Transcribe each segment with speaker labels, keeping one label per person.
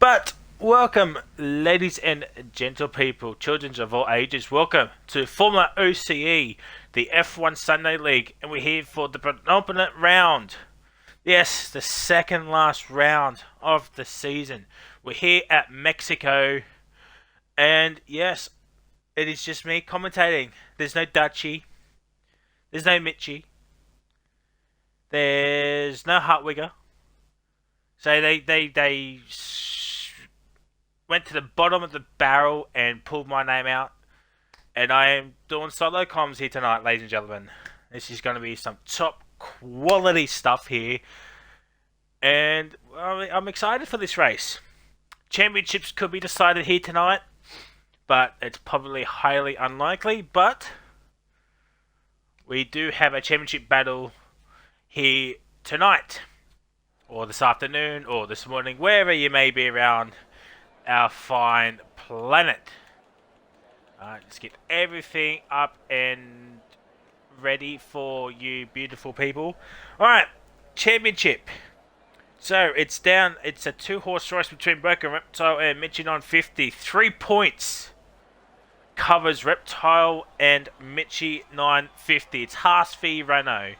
Speaker 1: But welcome, ladies and gentle people, children of all ages. Welcome to Formula OCE, the F1 Sunday League, and we're here for the penultimate round. Yes, the second last round of the season. We're here at Mexico, and yes, it is just me commentating. There's no Dutchie, there's no Mitchie, there's no Hartwigger. So they went to the bottom of the barrel and pulled my name out. And I am doing solo comms here tonight, ladies and gentlemen. This is going to be some top quality stuff here. And I'm excited for this race. Championships could be decided here tonight, but it's probably highly unlikely. But we do have a championship battle here tonight, or this afternoon, or this morning, wherever you may be around our fine planet. Let's get everything up and ready for you beautiful people. Alright, championship. So it's down, it's a 2-horse race between Broken Reptile and Mitchie 950. 3 points covers Reptile and Mitchie 950. It's Haas v Renault.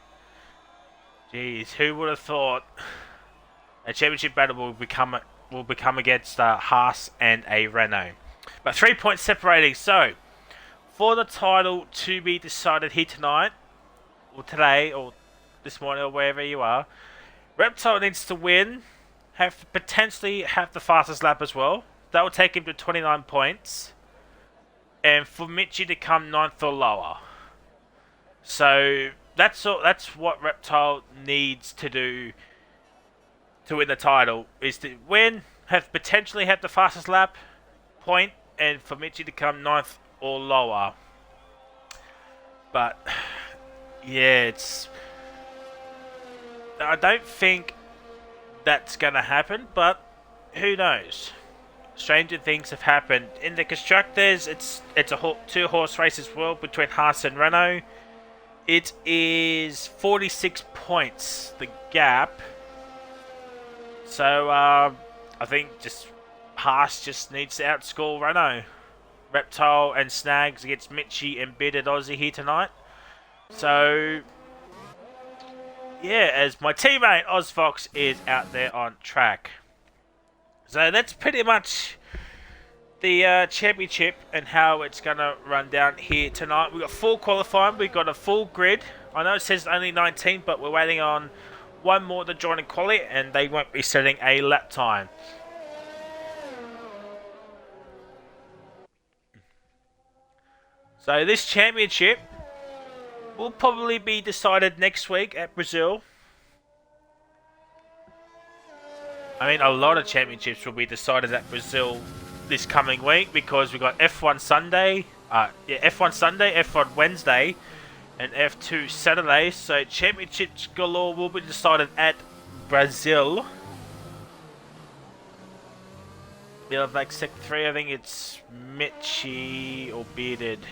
Speaker 1: Jeez, who would have thought a championship battle will become against Haas and a Renault. But 3 points separating. So, for the title to be decided here tonight, or today, or this morning, or wherever you are, Reptile needs to win, potentially have the fastest lap as well. That will take him to 29 points. And for Mitchie to come 9th or lower. So, that's what Reptile needs to do to win the title, is to win, potentially have the fastest lap point, and for Mitchie to come 9th or lower. But yeah, I don't think that's gonna happen, but who knows? Stranger things have happened. In the constructors, it's a 2-horse race as well between Haas and Renault. It is 46 points the gap. So, I think Haas just needs to outscore Renault. Reptile and Snags against Mitchie and Bearded Aussie here tonight. So, yeah, as my teammate Ozfox is out there on track. So that's pretty much the championship and how it's going to run down here tonight. We've got full qualifying. We've got a full grid. I know it says only 19, but we're waiting on one more to join in quali, and they won't be setting a lap time. So this championship will probably be decided next week at Brazil. I mean, a lot of championships will be decided at Brazil this coming week, because we've got F1 Sunday, F1 Sunday, F1 Wednesday, and F2 Saturday. So championships galore will be decided at Brazil. Yeah, like Sector 3, I think it's Mitchie or Bearded.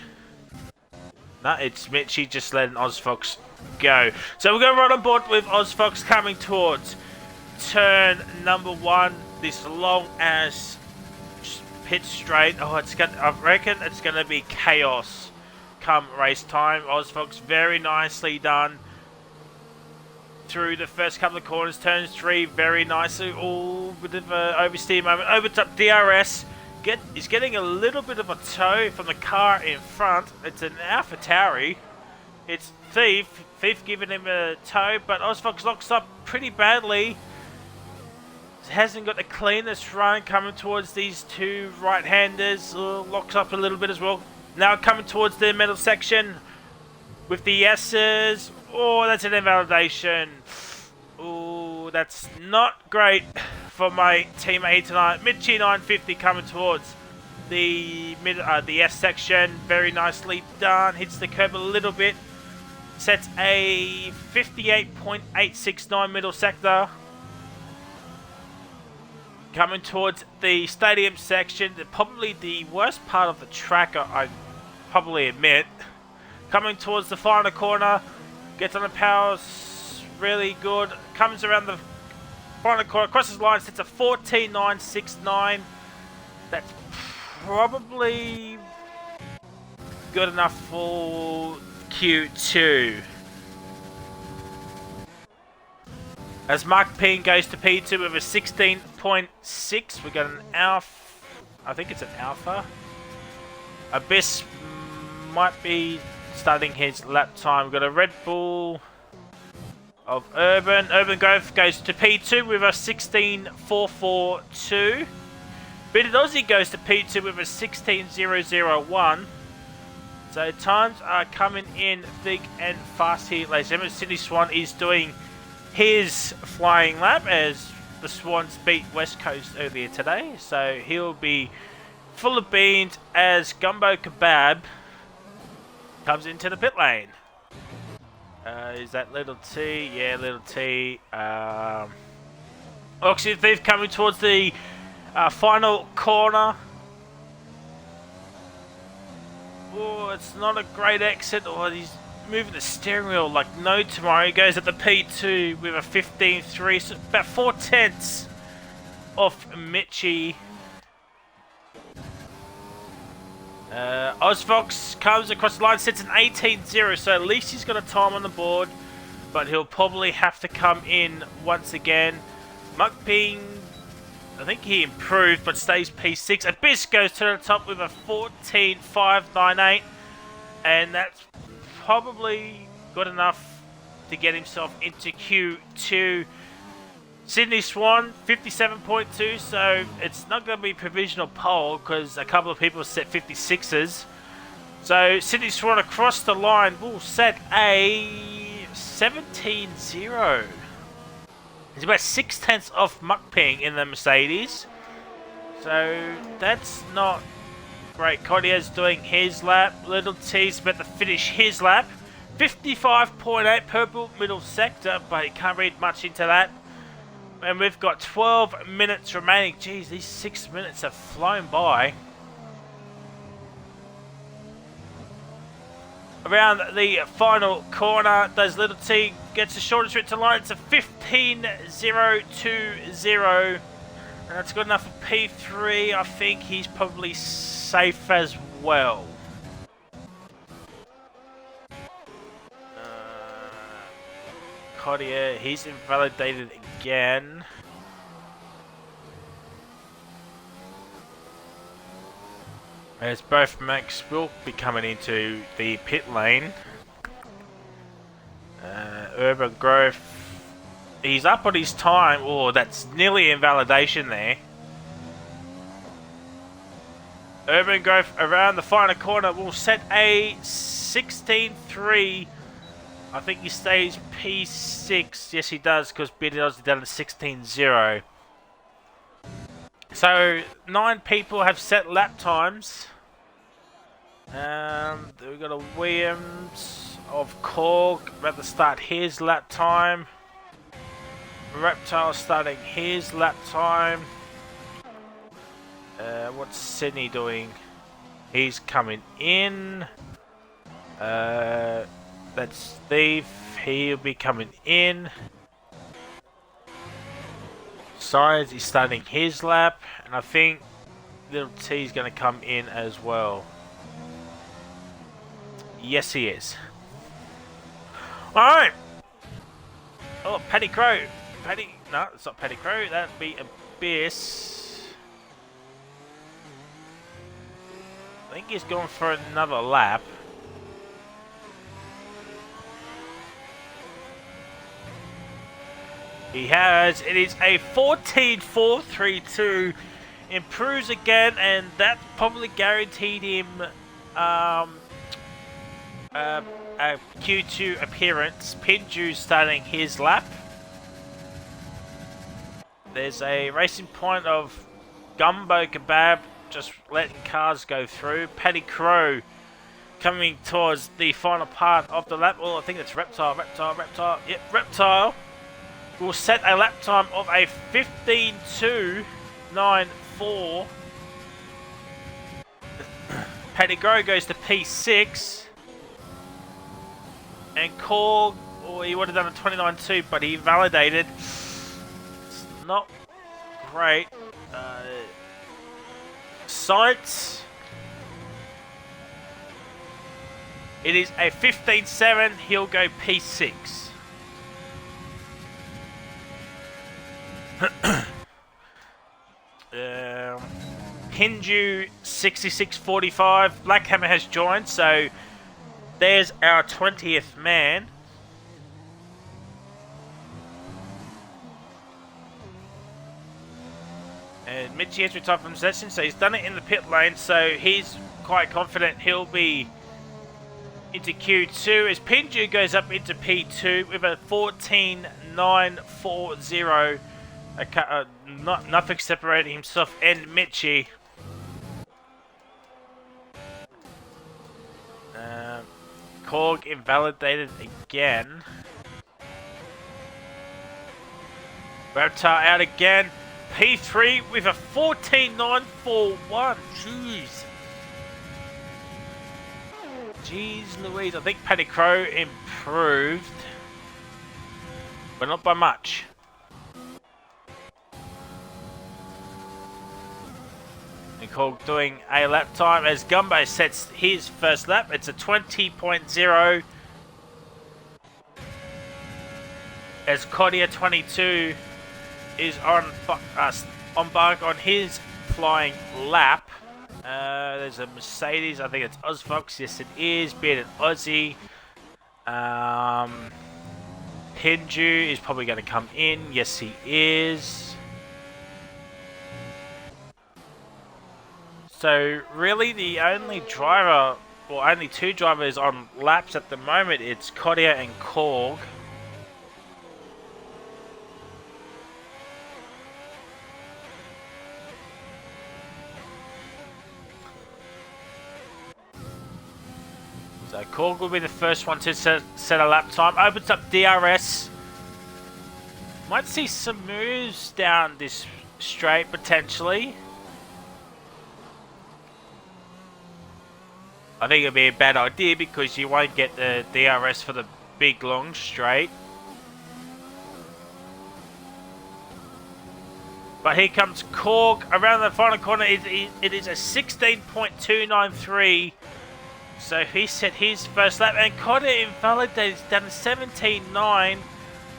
Speaker 1: No, it's Mitchie just letting Ozfox go. So we're going right on board with Ozfox coming towards turn number 1. This long as pit straight. Oh, I reckon it's gonna be chaos come race time. Ozfox very nicely done through the first couple of corners. Turns 3 very nicely. Oh, bit of an oversteer moment. Over top DRS. He's getting a little bit of a tow from the car in front. It's an AlphaTauri. It's Thief. Thief giving him a tow, but Ozfox locks up pretty badly. Hasn't got the cleanest run coming towards these two right-handers. Locks up a little bit as well. Now coming towards the middle section with the S's. Oh, that's an invalidation. Oh, that's not great for my teammate here tonight. Mitchie 950 coming towards the S section. Very nicely done. Hits the curb a little bit. Sets a 58.869 middle sector. Coming towards the stadium section, probably the worst part of the track, I probably admit. Coming towards the final corner, gets on the powers really good. Comes around the final corner, crosses line, sets a 14.969. That's probably good enough for Q2. As Mark Ping goes to P2 with a 16.6, we got an alpha. I think it's an alpha. Abyss might be starting his lap time. We've got a Red Bull of Urban. Urban Grove goes to P2 with a 16.442. Bearded Aussie goes to P2 with a 16.001. So times are coming in thick and fast here, ladies and gentlemen. Sydney Swan is doing his flying lap as the Swans beat West Coast earlier today. So he'll be full of beans as Gumbo Kebab comes into the pit lane. Is that Little T? Yeah, Little T. Oxy Thief coming towards the final corner. Oh, it's not a great exit. Oh, he's moving the steering wheel like no tomorrow. He goes at the P2 with a 15.3, so about 4/10 off Mitchie. Ozfox comes across the line, sets an 18.0, so at least he's got a time on the board, but he'll probably have to come in once again. Mukping, I think he improved, but stays P6. Abyss goes to the top with a 14.598, and that's probably good enough to get himself into Q2. Sydney Swan, 57.2, so it's not going to be provisional pole because a couple of people set 56s. So Sydney Swan across the line will set a 17.0. He's about 6/10 off Mukping in the Mercedes. So that's not great. Codier's doing his lap. Little T's about to finish his lap. 55.8 purple middle sector, but he can't read much into that. And we've got 12 minutes remaining. Geez, these 6 minutes have flown by. Around the final corner, does Little T gets the shortest route to line. It's a 15.020. And that's good enough for P3. I think he's probably safe as well. Codier, he's invalidated again. As both Max will be coming into the pit lane. Urban Grove, he's up on his time. Oh, that's nearly invalidation there. Urban Grove around the final corner will set a 16.3. I think he stays P6. Yes, he does, because Bearded Aussie done a 16.0. So 9 people have set lap times. We've got a Williams of Korg about to start his lap time. Reptile starting his lap time. What's Sydney doing? He's coming in. That's Thief. He'll be coming in. Science is starting his lap, and I think Little T's going to come in as well. Yes, he is. Alright. Oh, Paddy Crow. No, it's not Paddy Crow. That'd be Abyss. I think he's going for another lap. He has. It is a 14.432. Improves again, and that probably guaranteed him a Q2 appearance. Pinju starting his lap. There's a racing point of Gumbo Kebab just letting cars go through. Paddy Crow coming towards the final part of the lap. Oh, I think it's Reptile. Yep, Reptile will set a lap time of a 15.294. Paddy Crow goes to P6. And Korg, he would have done a 29.2, but he validated. It's not great. Science. It is a 15.7. He'll go P6. Hinju 66.45. Blackhammer has joined, so there's our 20th man. And Mitchie has retired from the session, so he's done it in the pit lane, so he's quite confident he'll be into Q2 as Pinju goes up into P2 with a 14.940. Nothing separating himself and Mitchie. Korg invalidated again. Reptar out again. P3 with a 14.941. Jeez Louise. I think Paddy Crow improved, but not by much. Nicole doing a lap time as Gumbo sets his first lap. It's a 20.0 as Kodia 22 is on embark on his flying lap. There's a Mercedes. I think it's Ozfox. Yes, it is. Being an Aussie. Hinju is probably going to come in. Yes, he is. So really the only driver, or only two drivers on laps at the moment, it's Kodia and Korg. So Korg will be the first one to set a lap time. Opens up DRS. Might see some moves down this straight potentially. I think it'll be a bad idea because you won't get the DRS for the big long straight. But here comes Korg around the final corner. It is a 16.293. So he set his first lap, and Kodia invalidated down to 17.9.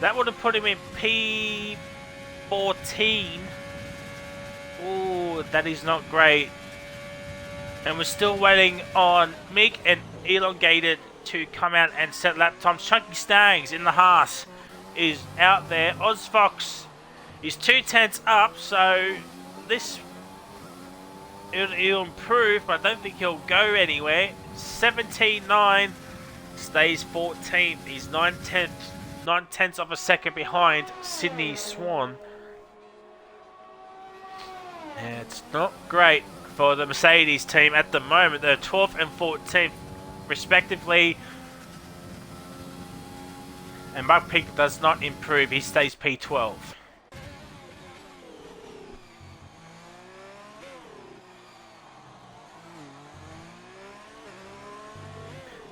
Speaker 1: That would have put him in P14. Ooh, that is not great. And we're still waiting on Mick and Elongated to come out and set lap times. Chunky Stangs in the Haas is out there. Ozfox is 2/10 up, so this he'll improve, but I don't think he'll go anywhere. 17.9 stays 14th. He's 9/10 of a second behind Sydney Swan. And it's not great for the Mercedes team at the moment. They're 12th and 14th respectively. And Mark Pick does not improve. He stays P12.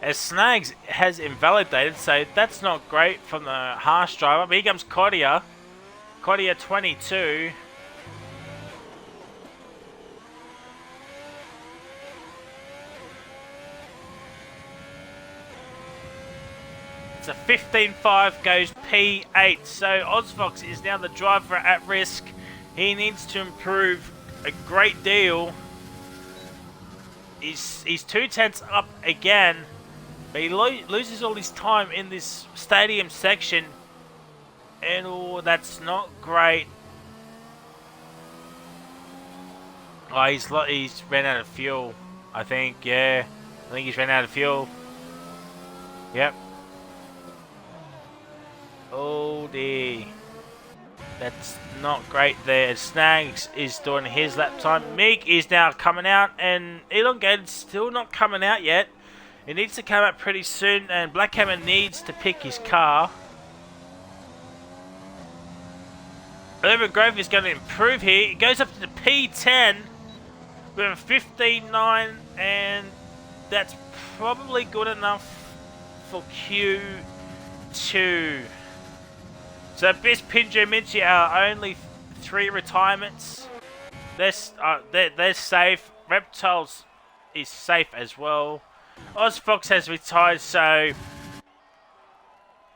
Speaker 1: As Snags has invalidated, so that's not great from the Haas driver. But here comes Kodia. Kodia 22. It's a 15.5, goes P8. So Ozfox is now the driver at risk. He needs to improve a great deal. He's 2/10 up again. But he loses all his time in this stadium section. And oh, that's not great. Oh, he's ran out of fuel, I think. Yeah, I think he's ran out of fuel. Yep. Oh dear. That's not great there. Snags is doing his lap time. Meek is now coming out, and Elongated's still not coming out yet. He needs to come out pretty soon, and Blackhammer needs to pick his car. Urban Grove is going to improve here. It goes up to the P10 with a 15.9, and that's probably good enough for Q2. So Biss, Pinjo, Minchie are only 3 retirements. They're safe. Reptiles is safe as well. Ozfox has retired, so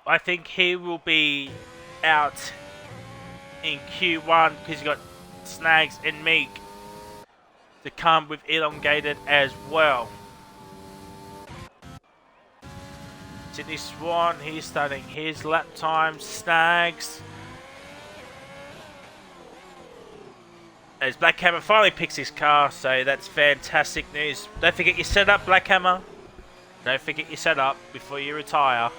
Speaker 1: I think he will be out in Q1 because you got Snags and Meek to come with elongated as well. Sydney Swan, he's starting his lap time. Snags. As Black Hammer finally picks his car, so that's fantastic news. Don't forget your setup, Black Hammer. Don't forget your setup before you retire.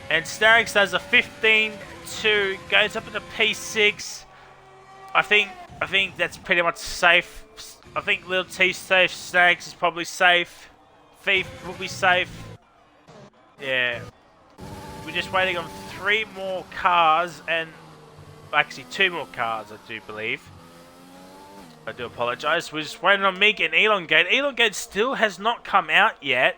Speaker 1: And Snags does a 15-2, goes up into P6. I think that's pretty much safe. I think Lil T's safe. Snags is probably safe. Thief will be safe. Yeah. We're just waiting on 3 more cars and actually 2 more cars, I do believe. I do apologise. We're just waiting on Meek and Elongate. Elongate still has not come out yet.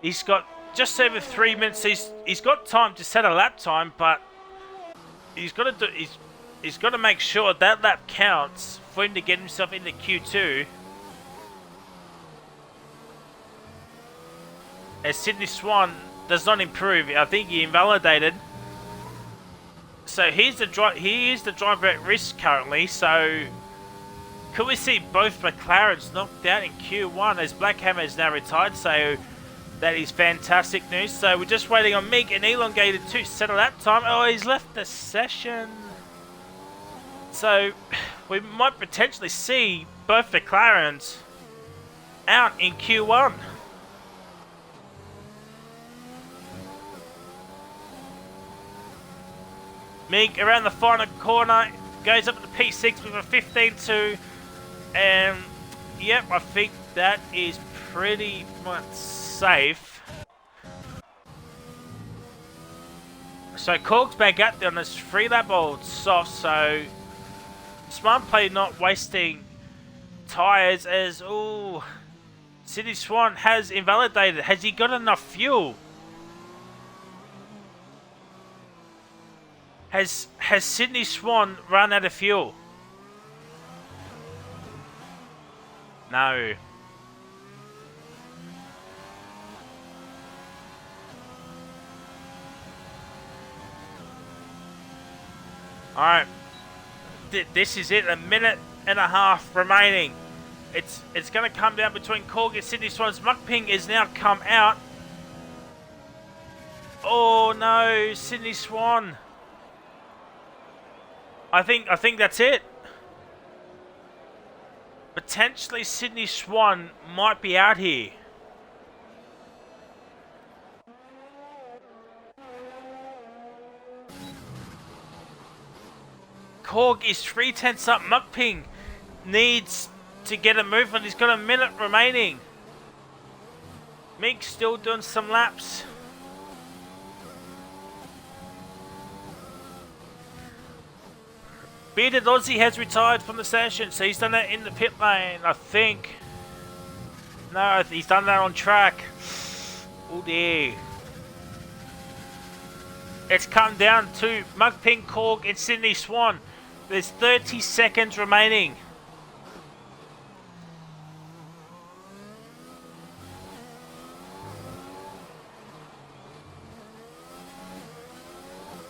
Speaker 1: He's got just over 3 minutes. He's got time to set a lap time, but he's got to make sure that lap counts for him to get himself into Q2. As Sydney Swan does not improve, I think he invalidated. So he is the driver at risk currently. So could we see both McLarens knocked out in Q1 as Black Hammer is now retired? So that is fantastic news. So we're just waiting on Meek and Elongated to settle that time. Oh, he's left the session. So we might potentially see both McLarens out in Q1. Meek around the final corner goes up to the P6 with a 15-2. And yep, I think that is pretty much safe. So Korg's back out there on this 3-lap old soft, so smart play not wasting tyres as Sydney Swan has invalidated. Has he got enough fuel? Has Sydney Swan run out of fuel? No. Alright. This is it. 1.5 minutes remaining. It's going to come down between Korg and Sydney Swan's. Mukping is now come out. Oh no, Sydney Swan. I think that's it. Potentially Sydney Swan might be out here. Korg is 3/10 up. Mukping needs to get a move on. He's got 1 minute remaining. Meek's still doing some laps. Bearded Aussie has retired from the session, so he's done that in the pit lane, I think. No, he's done that on track. Oh dear. It's come down to Mukping, Korg and Sydney Swan. There's 30 seconds remaining.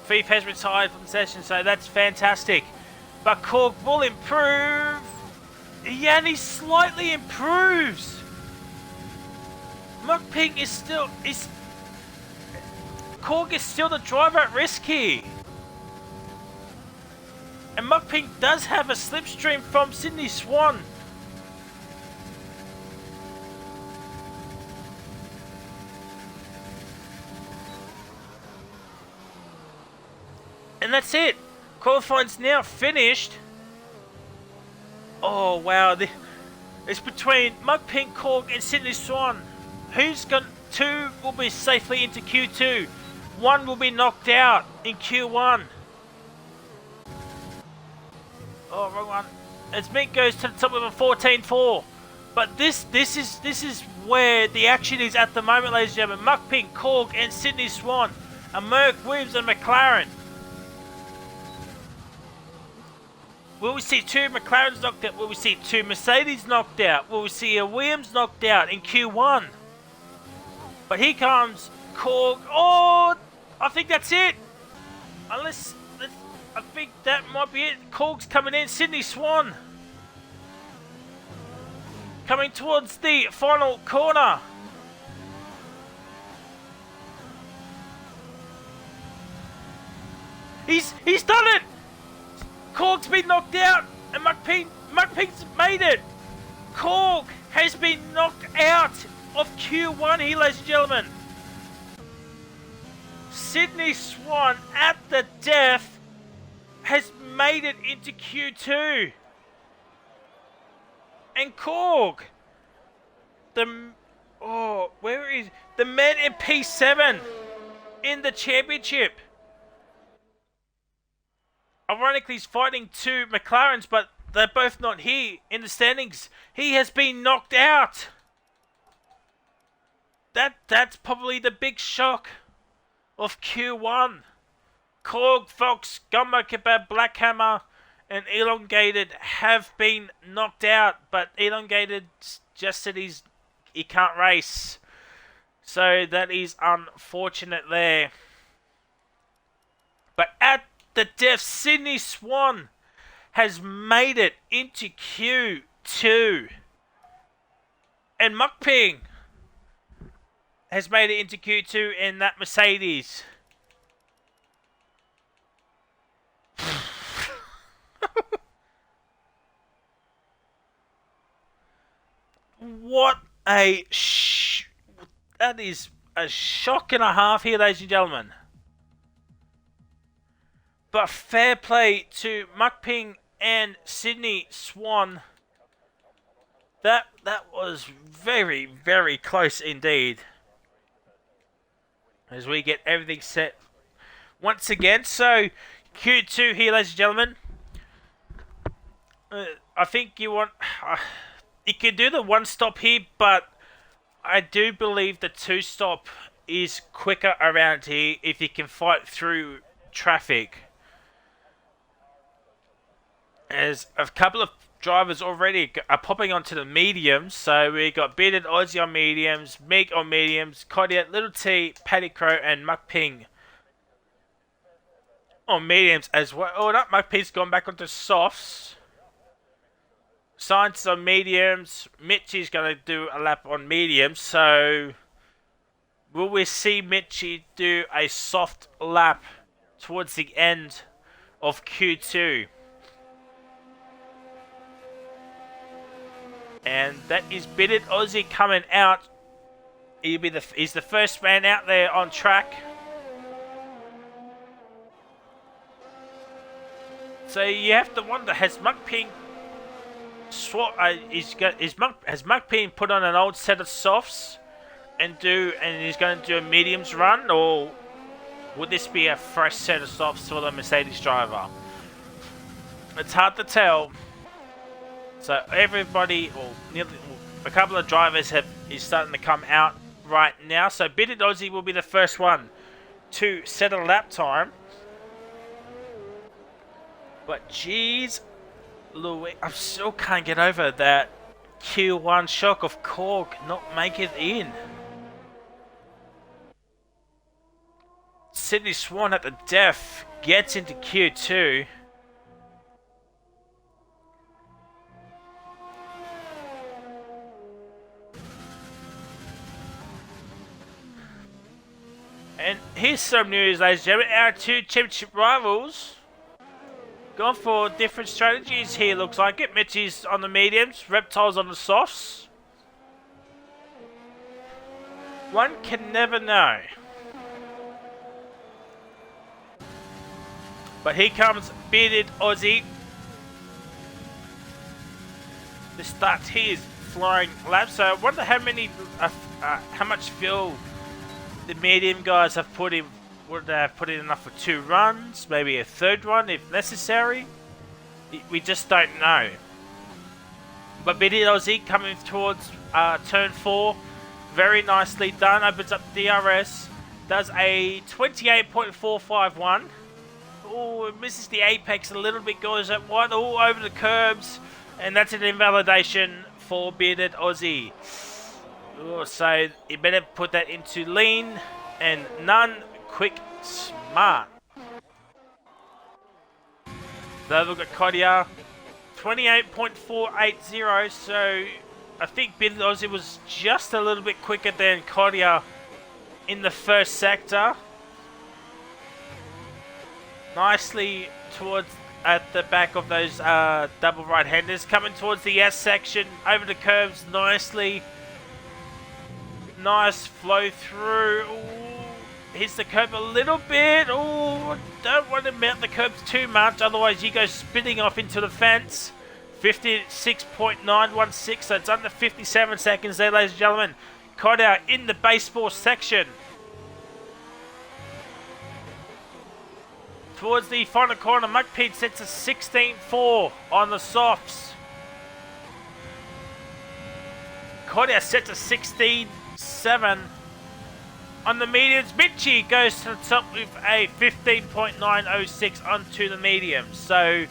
Speaker 1: Thief has retired from the session, so that's fantastic. But Korg will improve. Yeah, and he slightly improves. Mukping is still... Korg is still the driver at risk here. And Mukping does have a slipstream from Sydney Swan. And that's it. Qualifying's now finished. Oh wow, it's between Mukping, Korg and Sydney Swan. Who's got 2 will be safely into Q2. 1 will be knocked out in Q1. Oh, wrong one. As Meek goes to the top of a 14-4. But this is where the action is at the moment, ladies and gentlemen. Mukping, Korg and Sydney Swan A Merc, Williams and McLaren. Will we see 2 McLarens knocked out? Will we see 2 Mercedes knocked out? Will we see a Williams knocked out in Q1? But here comes Korg. Oh, I think that's it. Unless, I think that might be it. Korg's coming in. Sydney Swan. Coming towards the final corner. He's done it. Korg's been knocked out, and McPeak's made it. Korg has been knocked out of Q1 here, ladies and gentlemen. Sydney Swan at the death has made it into Q2. And Korg, where is the man in P7 in the championship? Ironically, he's fighting 2 McLarens, but they're both not here in the standings. He has been knocked out. That's probably the big shock of Q1. Korg, Fox, Gumbo Kebab, Black Hammer, and Elongated have been knocked out, but Elongated just said he can't race. So that is unfortunate there. But at the death, Sydney Swan has made it into Q2. And Mukping has made it into Q2 in that Mercedes. What a that is a shock and a half here, ladies and gentlemen. But fair play to Mukping and Sydney Swan. That was very, very close indeed. As we get everything set once again. So, Q2 here, ladies and gentlemen. I think you want... you can do the 1-stop here, but I do believe the 2-stop is quicker around here if you can fight through traffic. As a couple of drivers already are popping onto the mediums. So we got Bearded Aussie on mediums, Meek on mediums, Kodiak, Little T, Paddy Crow, and Mukping on mediums as well. Oh, no, Mukping's gone back onto softs. Science on mediums. Mitchie's going to do a lap on mediums. So will we see Mitchie do a soft lap towards the end of Q2? And that is Bearded Aussie coming out. He's the first man out there on track. So you have to wonder, has Mukping has Mukping put on an old set of softs and he's going to do a mediums run, or would this be a fresh set of softs for the Mercedes driver? It's hard to tell. So everybody, or nearly a couple of drivers is starting to come out right now. So Bearded Aussie will be the first one to set a lap time. But geez, Louis, I still can't get over that Q1 shock of Korg not making it in. Sydney Swan at the death gets into Q2. And here's some news, ladies and gentlemen. Our 2 championship rivals gone for different strategies here, looks like it. Mitchie's on the mediums, Reptile's on the softs. One can never know. But here comes Bearded Aussie. The start here is flying laps. So I wonder how much fuel the medium guys have put in. Would they have put in enough for 2 runs? Maybe a 3rd run if necessary? We just don't know. But Bearded Aussie coming towards turn 4. Very nicely done. Opens up DRS. Does a 28.451. Oh, it misses the apex a little bit, goes at wide, all over the curbs, and that's an invalidation for bearded Aussie. Oh, so you better put that into lean and none, quick, smart. So look at Kodia, 28.480, so I think bearded Aussie was just a little bit quicker than Kodia in the first sector. Nicely towards at the back of those double right-handers, coming towards the S section, over the curves nicely. Nice flow through. Ooh, hits the curb a little bit. Oh, don't want to mount the curbs too much, otherwise you go spinning off into the fence. 56.916, so it's under 57 seconds there, ladies and gentlemen. Kodia in the baseball section. Towards the final corner, Muckpede sets a 16.4 on the softs. Kodia sets a 16.7 on the mediums. Mitchie goes to the top with a 15.906 onto the mediums. So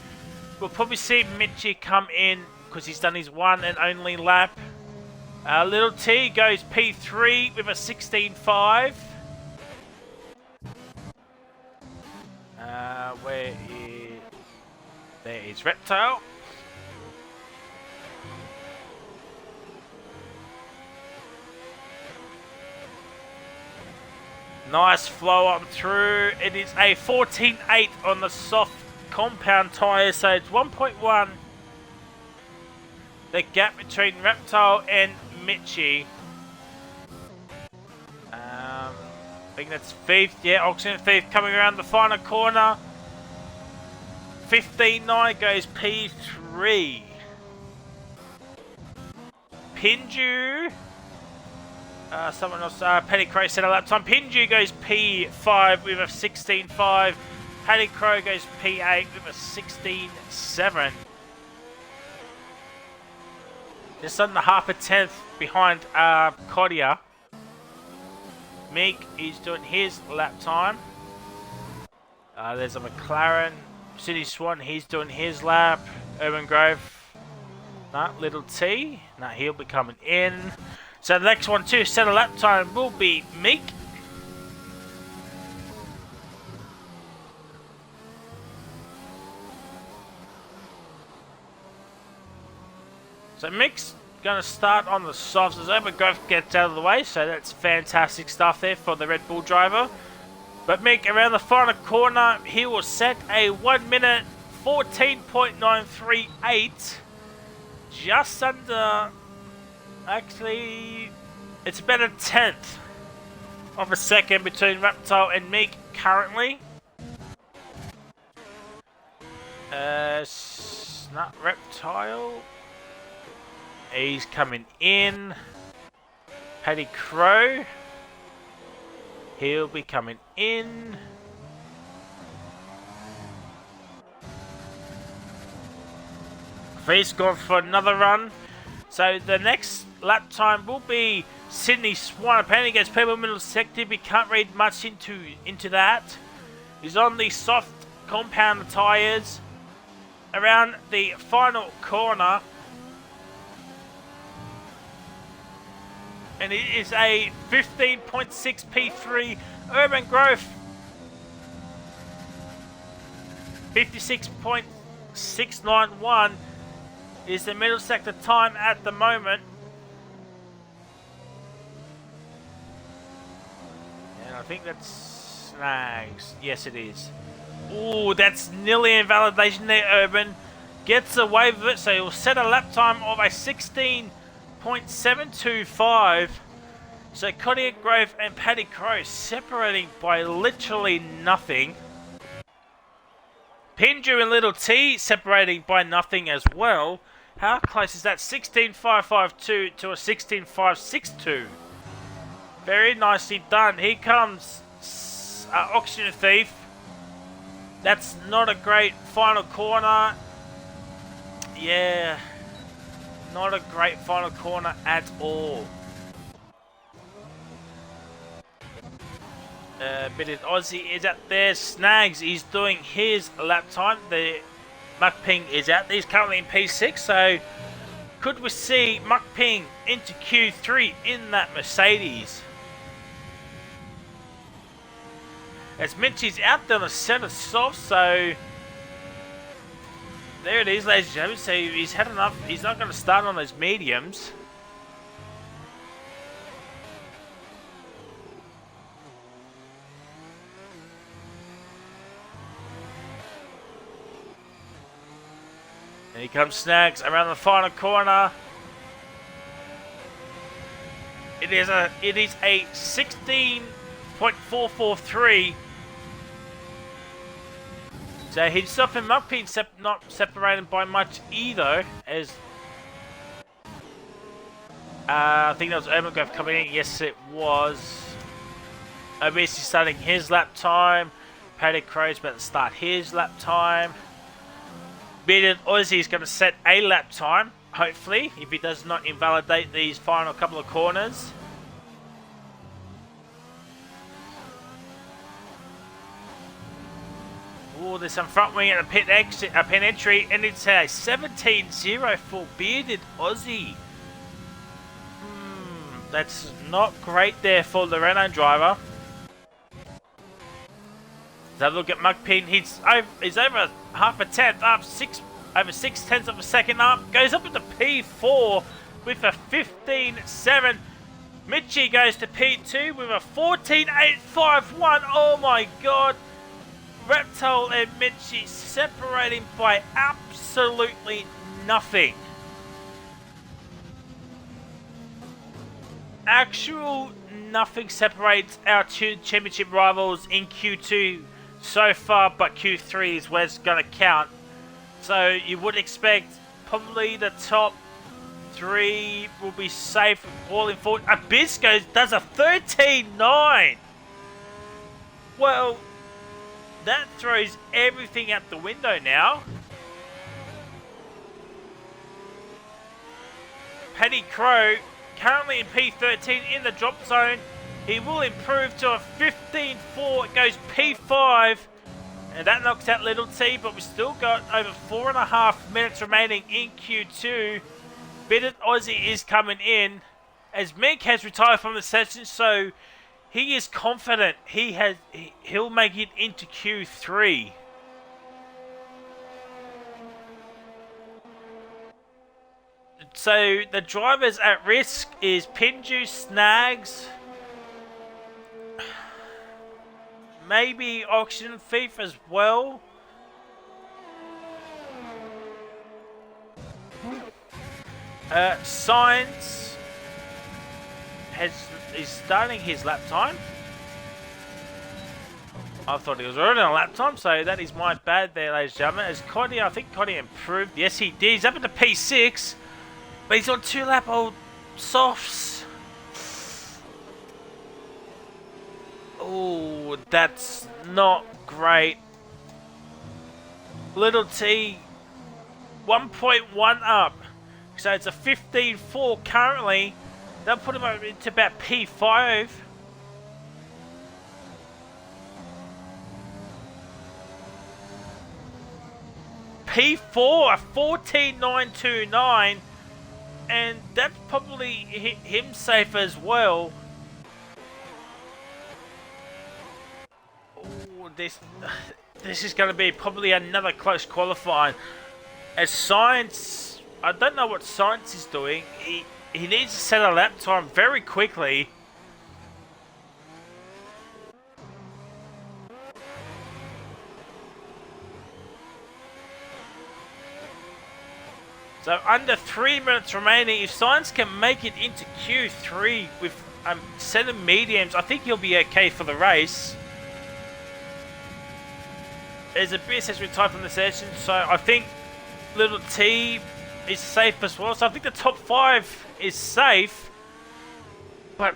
Speaker 1: we'll probably see Mitchie come in because he's done his one and only lap. Little T goes P3 with a 16.5. Where is... There is Reptile. Nice flow on through. It is a 14.8 on the soft compound tyres, so it's 1.1. The gap between Reptile and Mitchie. I think that's Thief. Yeah, Oxygen Thief coming around the final corner. 15.9 goes P3. Pinju. Someone else, Paddy Crow set a lap time. Pinju goes P5 with a 16.5. Paddy Crow goes P8 with a 16.7. Just under half a tenth behind Kodia. Meek is doing his lap time. There's a McLaren. City Swan, he's doing his lap. Urban Grove, no. Little T, no, he'll be coming in. So the next one to set a lap time will be Meek. So Meek's going to start on the softs as Urban Grove gets out of the way, so that's fantastic stuff there for the Red Bull driver. But Mick, around the final corner, he will set a 1 minute 14.938. Just under... Actually, it's about a tenth of a second between Reptile and Mick currently. Not Reptile. He's coming in. Paddy Crow. He'll be coming in. He's gone for another run. So the next lap time will be Sydney Swan. Apparently against Purple Middle Sector. We can't read much into that. He's on the soft compound tyres. Around the final corner. And it is a 15.6 P3 Urban Growth. 56.691 is the middle sector time at the moment. And I think that's Snags. Yes, it is. Ooh, that's nearly invalidation there, Urban. Gets away with it, so he'll set a lap time of a 16.725. So Kodia Grove and Paddy Crow separating by literally nothing. Pinju and Little T separating by nothing as well. How close is that? 16.552 to a 16.562. Very nicely done. Here comes Oxygen Thief. That's not a great final corner. Yeah, not a great final corner at all. Bit of Aussie is out there. Snags is doing his lap time. The Mukping is out there. He's currently in P6, so could we see Mukping into Q3 in that Mercedes? As Minchie's out there on a set of softs, so there it is, ladies and gentlemen. So he's had enough. He's not going to start on those mediums. And here comes Snags around the final corner. It is a 16.443. So himself and Mukping not separated by much either, as I think that was Ermengrove coming in. Yes, it was. Obviously starting his lap time. Paddy Crow's about to start his lap time. Bearded Aussie is going to set a lap time, hopefully, if he does not invalidate these final couple of corners. Oh, there's some front wing at the pit exit, pit entry, and it's a 17.0 for Bearded Aussie. That's not great there for the Renault driver. Let's have a look at Mukping. He's over half a tenth up, over 6/10 of a second up. Goes up into P4 with a 15.7. Mitchie goes to P2 with a 14.851. Oh my god. Reptile and Mitchie separating by absolutely nothing. Actual nothing separates our two championship rivals in Q2 so far, but Q3 is where it's going to count. So you would expect probably the top three will be safe all in fourth. Abisco does a 13.9. Well, that throws everything out the window now. Paddy Crow currently in P13 in the drop zone. He will improve to a 15.4. It goes P5. And that knocks out Little T, but we've still got over 4.5 minutes remaining in Q2. Bearded Aussie is coming in as Mink has retired from the session, so he is confident he'll make it into Q3. So the drivers at risk is Pinju, Snags, maybe Auction Thief as well. Science is starting his lap time. I thought he was already on lap time, so that is my bad there, ladies and gentlemen. As Coddy, I think Coddy improved. Yes, he did. He's up into P6, but he's on 2-lap old softs. Oh, that's not great. Little T, 1.1 up. So it's a 15.4 currently. They'll put him over into about P5. P4, a 14.929. And that's probably him safe as well. Oh, this is going to be probably another close qualifying. As Science, I don't know what Science is doing. He needs to set a lap time very quickly. So under 3 minutes remaining. If Science can make it into Q3 with set of mediums, I think he'll be okay for the race. As a BSS retired from the session, so I think Little T is safe as well. So I think the top 5 is safe. But,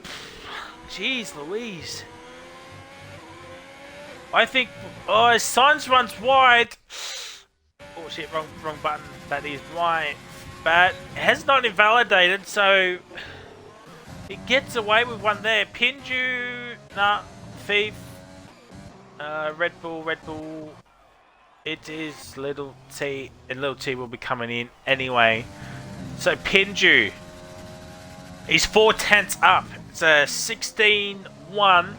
Speaker 1: jeez Louise. I think, as Science runs wide. Oh shit, wrong button. That is my bad. It has not invalidated, so it gets away with one there. Pinju, nah, Thief, Red Bull, Red Bull. It is Little T, and Little T will be coming in anyway. So Pinju, he's 4/10 up. It's a 16-1.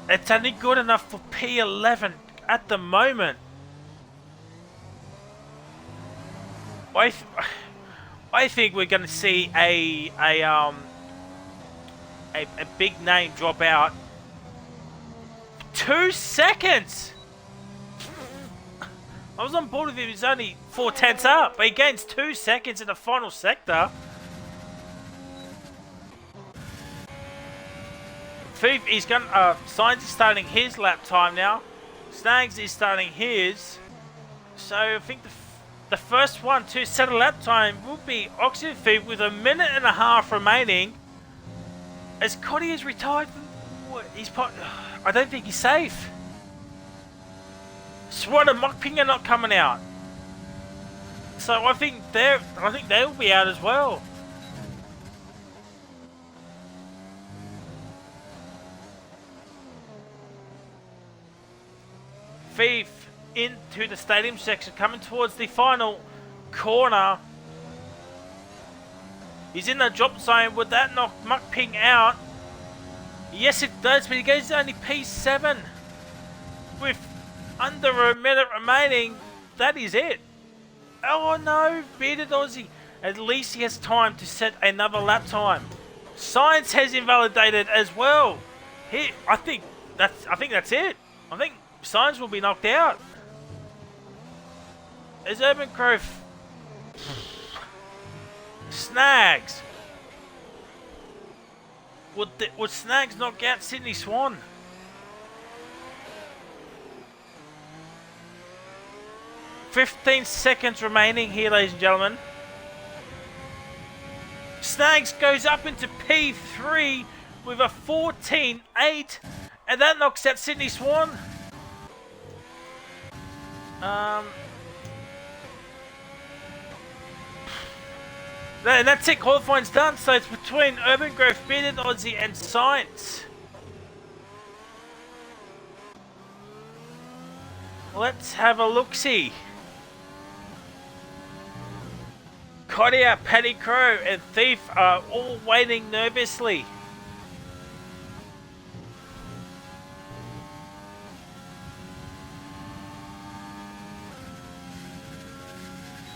Speaker 1: It's only good enough for P11 at the moment. I think we're going to see a big name drop out. 2 seconds. I was on board with him. He's only 4/10 up, but he gains 2 seconds in the final sector. He's going. Science is starting his lap time now. Snags is starting his. So I think the first one to set a lap time will be Oxygen Thief with 1.5 minutes remaining. As Cody is retired from, I don't think he's safe. Swat and Mockping are not coming out. So I think they'll be out as well. Thief into the stadium section, coming towards the final corner. He's in the drop zone. Would that knock Mockping out? Yes, it does, but he goes only P7 with under 1 minute remaining. That is it. Oh no, bearded Aussie. At least he has time to set another lap time. Science has invalidated as well. I think that's it. I think Science will be knocked out. As Urban Growth Snags. Would Snags knock out Sydney Swan? "15 seconds remaining here, ladies and gentlemen. Snags goes up into P3 with a 14.8, and that knocks out Sydney Swan. And that's it, qualifying's done. So it's between Urban Growth, Bearded Aussie and Science. Let's have a look-see. Kodia, Paddy Crow and Thief are all waiting nervously.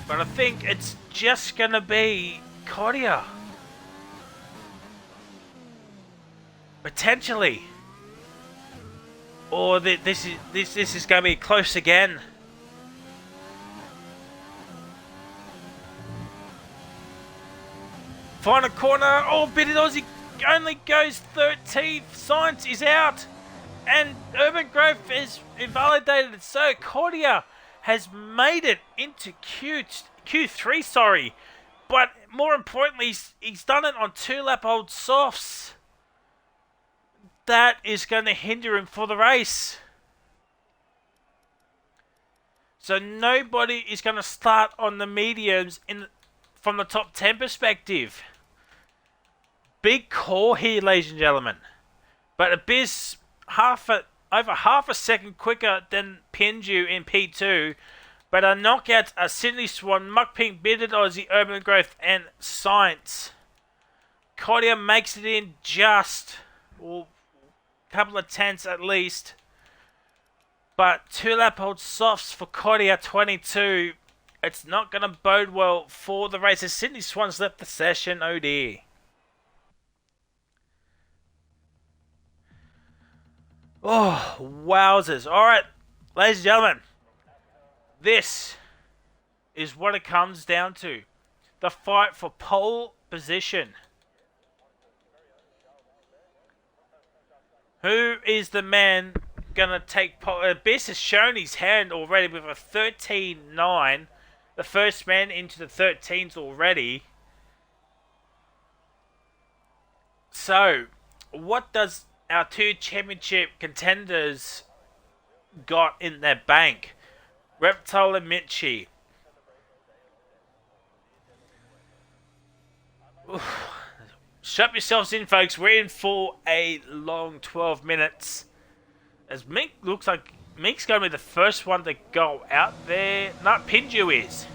Speaker 1: But I think it's just gonna be Kodia. Potentially. Or this is gonna be close again. Final corner. Oh, Bearded Aussie only goes 13th. Science is out. And Urban Growth is invalidated. So Kodia has made it into Q3, sorry. But more importantly, he's done it on 2-lap-old softs. That is going to hinder him for the race. So nobody is going to start on the mediums from the top 10 perspective. Big call here, ladies and gentlemen. But Abyss over half a second quicker than Pinju in P2. But a knockout are Sydney Swan, Mockping, Bearded Aussie, Urban Growth and Science. Kodia makes it in just a couple of tenths at least. But 2-lap-old softs for Kodia 22. It's not going to bode well for the race as Sydney Swan's left the session. Oh dear. Oh, wowzers. Alright, ladies and gentlemen. This is what it comes down to. The fight for pole position. Who is the man going to take pole? Abyss has shown his hand already with a 13.9. The first man into the 13s already. So, what does our two championship contenders got in their bank? Reptile and Mitchie. Strap yourselves in, folks. We're in for a long 12 minutes. As Mink looks like Mink's going to be the first one to go out there. No, Pinju is.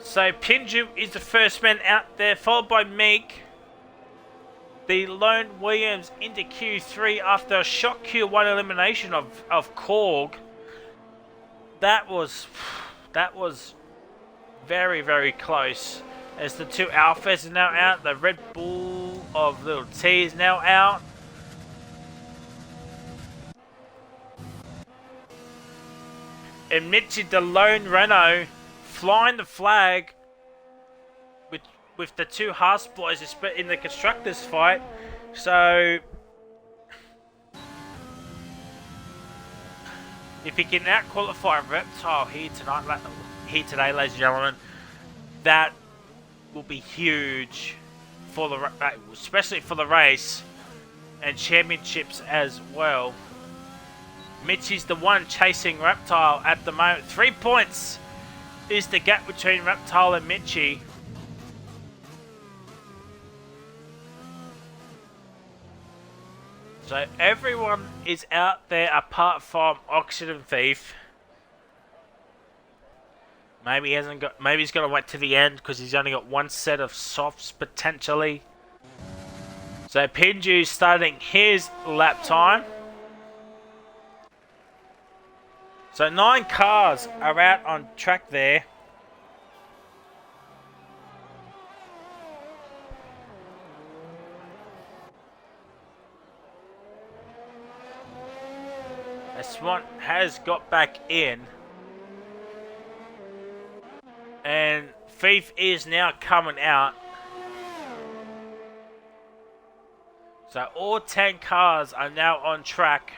Speaker 1: So Pinju is the first man out there, followed by Mink. The lone Williams into Q3 after a shock Q1 elimination of Korg. That was very, very close. As the two Alphas are now out, the Red Bull of Little T is now out. And Mitchie, the lone Renault, flying the flag with the two Haas boys in the constructors fight. So if he can out-qualify Reptile here today, ladies and gentlemen, that will be huge for the, especially for the race and championships as well. Mitchie's the one chasing Reptile at the moment. 3 points is the gap between Reptile and Mitchie. So everyone is out there apart from Oxygen Thief. Maybe he's going to wait to the end because he's only got one set of softs potentially. So Pinju's starting his lap time. So 9 cars are out on track there. Swan has got back in. And Thief is now coming out. So all 10 cars are now on track.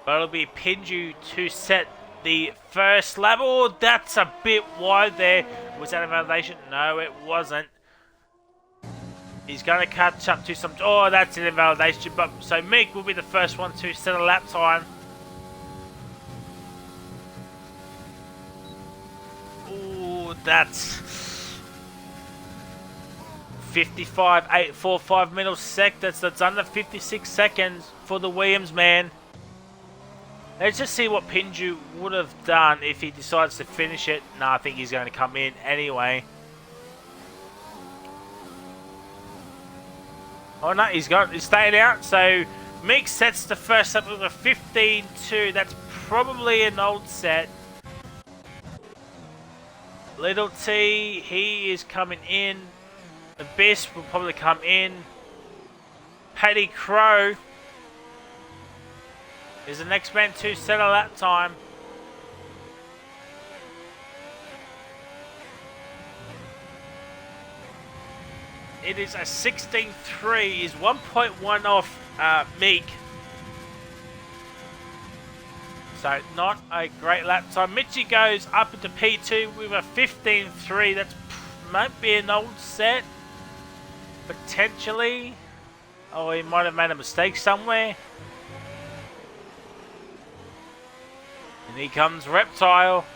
Speaker 1: But it'll be Pinju to set the first lap. Oh, that's a bit wide there. Was that a validation? No, it wasn't. He's going to catch up to some... Oh, that's an invalidation. But so Mick will be the first one to set a lap time. Oh, that's 55.845 milliseconds. That's under 56 seconds for the Williams man. Let's just see what Pinju would have done if he decides to finish it. No, I think he's going to come in anyway. Oh no, he's staying out. So Mick sets the first up with a 15-2. That's probably an old set. Little T, he is coming in. Abyss will probably come in. Paddy Crow is the next man to set a lap time. It is a 16-3. Is 1.1 off Meek. So not a great lap time. Mitchie goes up into P2 with a 15-3. That might be an old set. Potentially. Oh, he might have made a mistake somewhere. And here comes Reptile.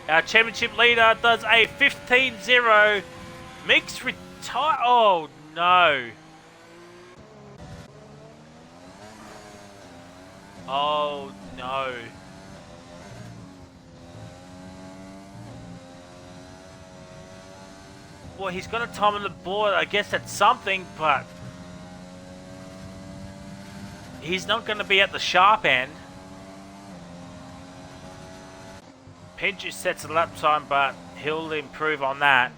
Speaker 1: Our championship leader does a 15-0. Mick's retire. Oh no. Oh no. Well, he's got a time on the board. I guess that's something, but he's not going to be at the sharp end. Pinju sets a lap time, but he'll improve on that.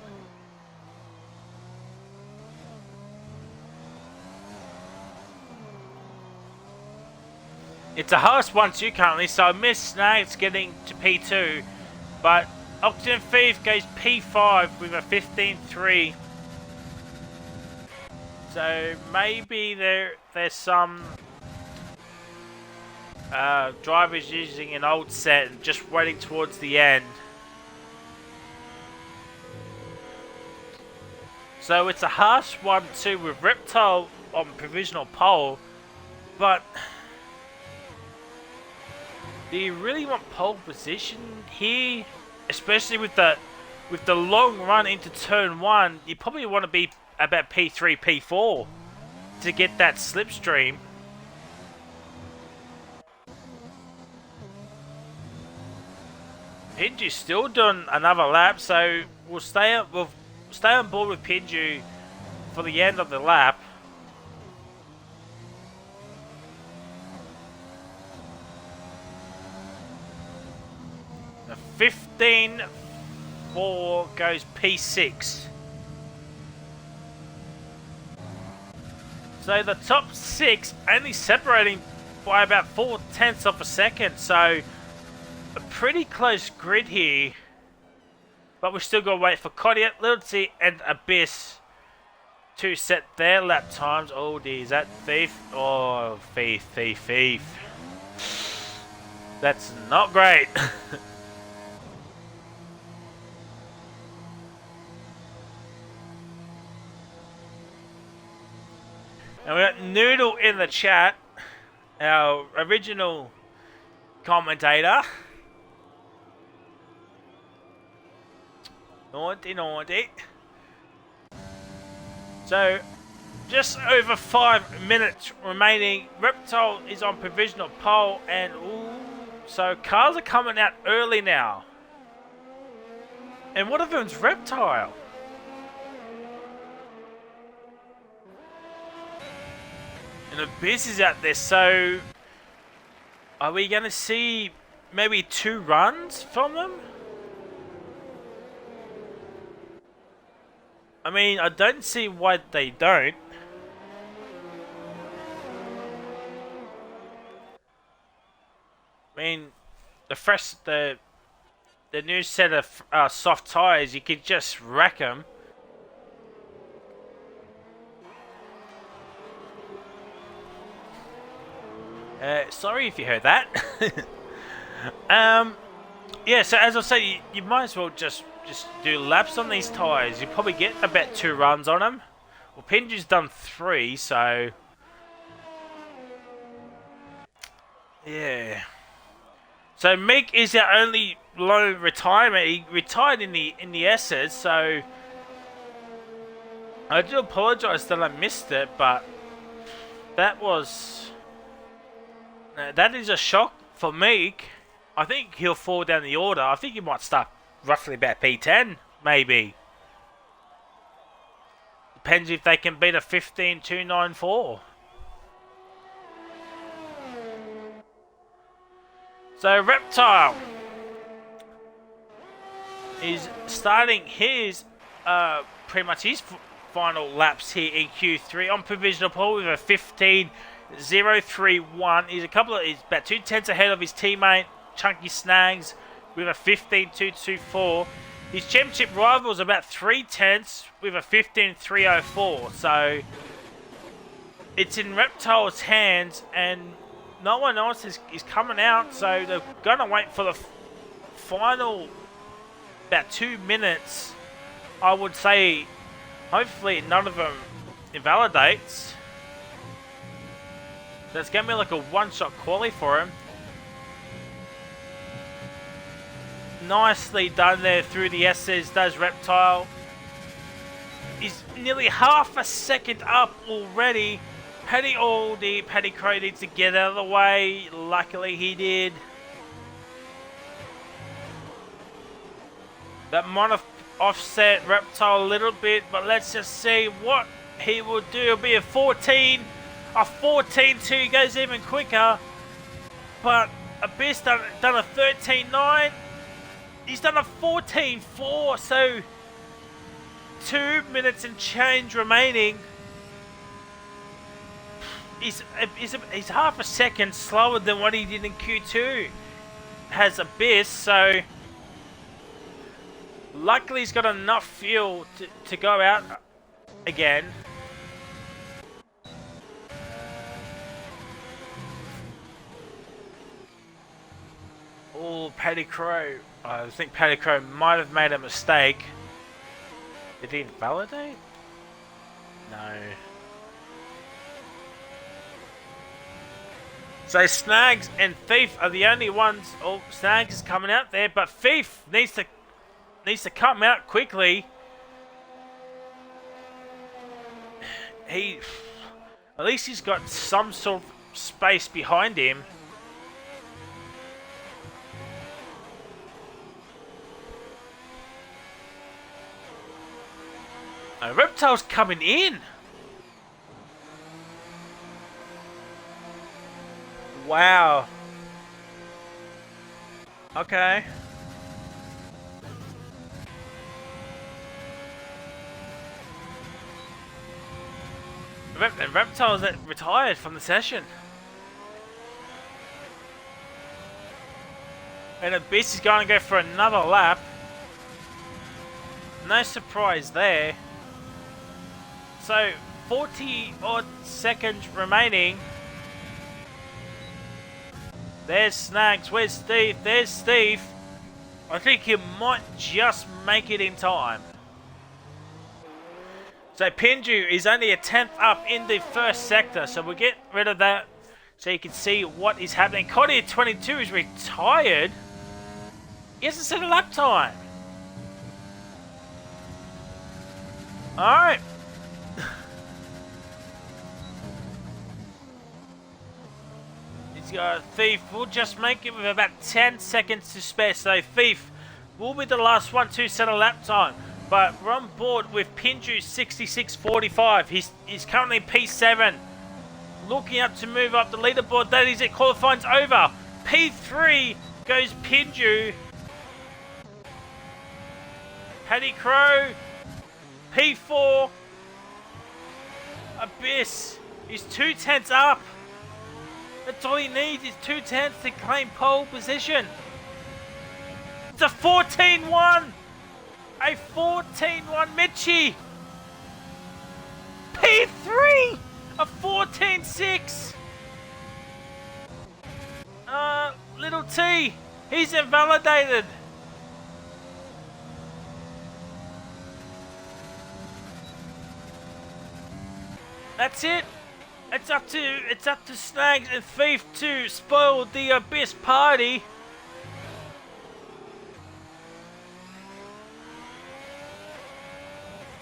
Speaker 1: It's a Haas 1-2 currently, so Miss Snags getting to P2, but Oxygen Thief goes P5 with a 15-3. So maybe there's some drivers using an old set and just waiting towards the end. So it's a Haas 1-2 with Reptile on provisional pole, but do you really want pole position here? Especially with the with the long run into turn 1, you probably want to be about P3, P4 to get that slipstream. Pinju's still doing another lap, so we'll stay on board with Pinju for the end of the lap. The 15.4 goes P6. So the top 6 only separating by about 0.4 of a second, so a pretty close grid here. But we've still got to wait for Kodiak, Littlesy and Abyss to set their lap times. Oh dear, is that Thief? Oh, Thief. That's not great. And we got Noodle in the chat, our original commentator. Naughty. So, just over 5 minutes remaining. Reptile is on provisional pole, and so cars are coming out early now. And one of them's Reptile. And Abyss is out there, so are we going to see maybe 2 runs from them? I mean, I don't see why they don't. I mean, the new set of soft tires, you could just wreck them. Sorry if you heard that. Yeah, so as I say, you might as well just do laps on these tyres. You probably get about 2 runs on them. Well, Pinju's done 3, so yeah. So Meek is our only lone retirement. He retired in the S's, so I do apologise that I missed it, but that is a shock for Meek. I think he'll fall down the order. I think he might start roughly about P10, maybe. Depends if they can beat a 15.294. So Reptile is starting his pretty much his final laps here in Q3 on provisional pole with a 15.031. He's about 2/10 ahead of his teammate Chunky Snags with a 15.224. His championship rival is about 3/10 with a 15.304. So it's in Reptile's hands, and no one else is coming out. So they're gonna wait for the final about 2 minutes. I would say, hopefully none of them invalidates. So it's gonna be like a one-shot quali for him. Nicely done there through the S's, does Reptile. He's nearly half a second up already. Paddy Crow needs to get out of the way. Luckily he did. That might have offset Reptile a little bit, but let's just see what he will do. It'll be a 14. A 14.2 goes even quicker. But Abyss done a 13.9. He's done a 14.4, so 2 minutes and change remaining. He's half a second slower than what he did in Q2. Has Abyss, so luckily he's got enough fuel to go out again. Oh, Paddy Crow. I think Paddy Crow might have made a mistake. Did he invalidate? No. So Snags and Thief are the only ones. Oh, Snags is coming out there, but Thief needs to needs to come out quickly. At least he's got some sort of space behind him. Reptile's coming in. Wow. Okay. Reptile's retired from the session. And Abyss is going to go for another lap. No surprise there. So, 40 odd seconds remaining. There's Snags. Where's Steve? There's Steve. I think he might just make it in time. So Pinju is only a 10th up in the first sector. So we'll get rid of that so you can see what is happening. Cody 22 is retired. He hasn't set a lap time. Alright. He's got Thief. We'll just make it with about 10 seconds to spare. So Thief will be the last one to set a lap time. But we're on board with Pinju 66.45. He's currently P7. Looking up to move up the leaderboard. That is it. Qualifying's over. P3 goes Pinju. Paddy Crow. P4. Abyss. He's 2 tenths up. That's all he needs is 2 tenths to claim pole position. It's a 14-1. A 14-1 Mitchie. P3. A 14-6. Little T. He's invalidated. That's it. It's up to Snags and Thief to spoil the Abyss party.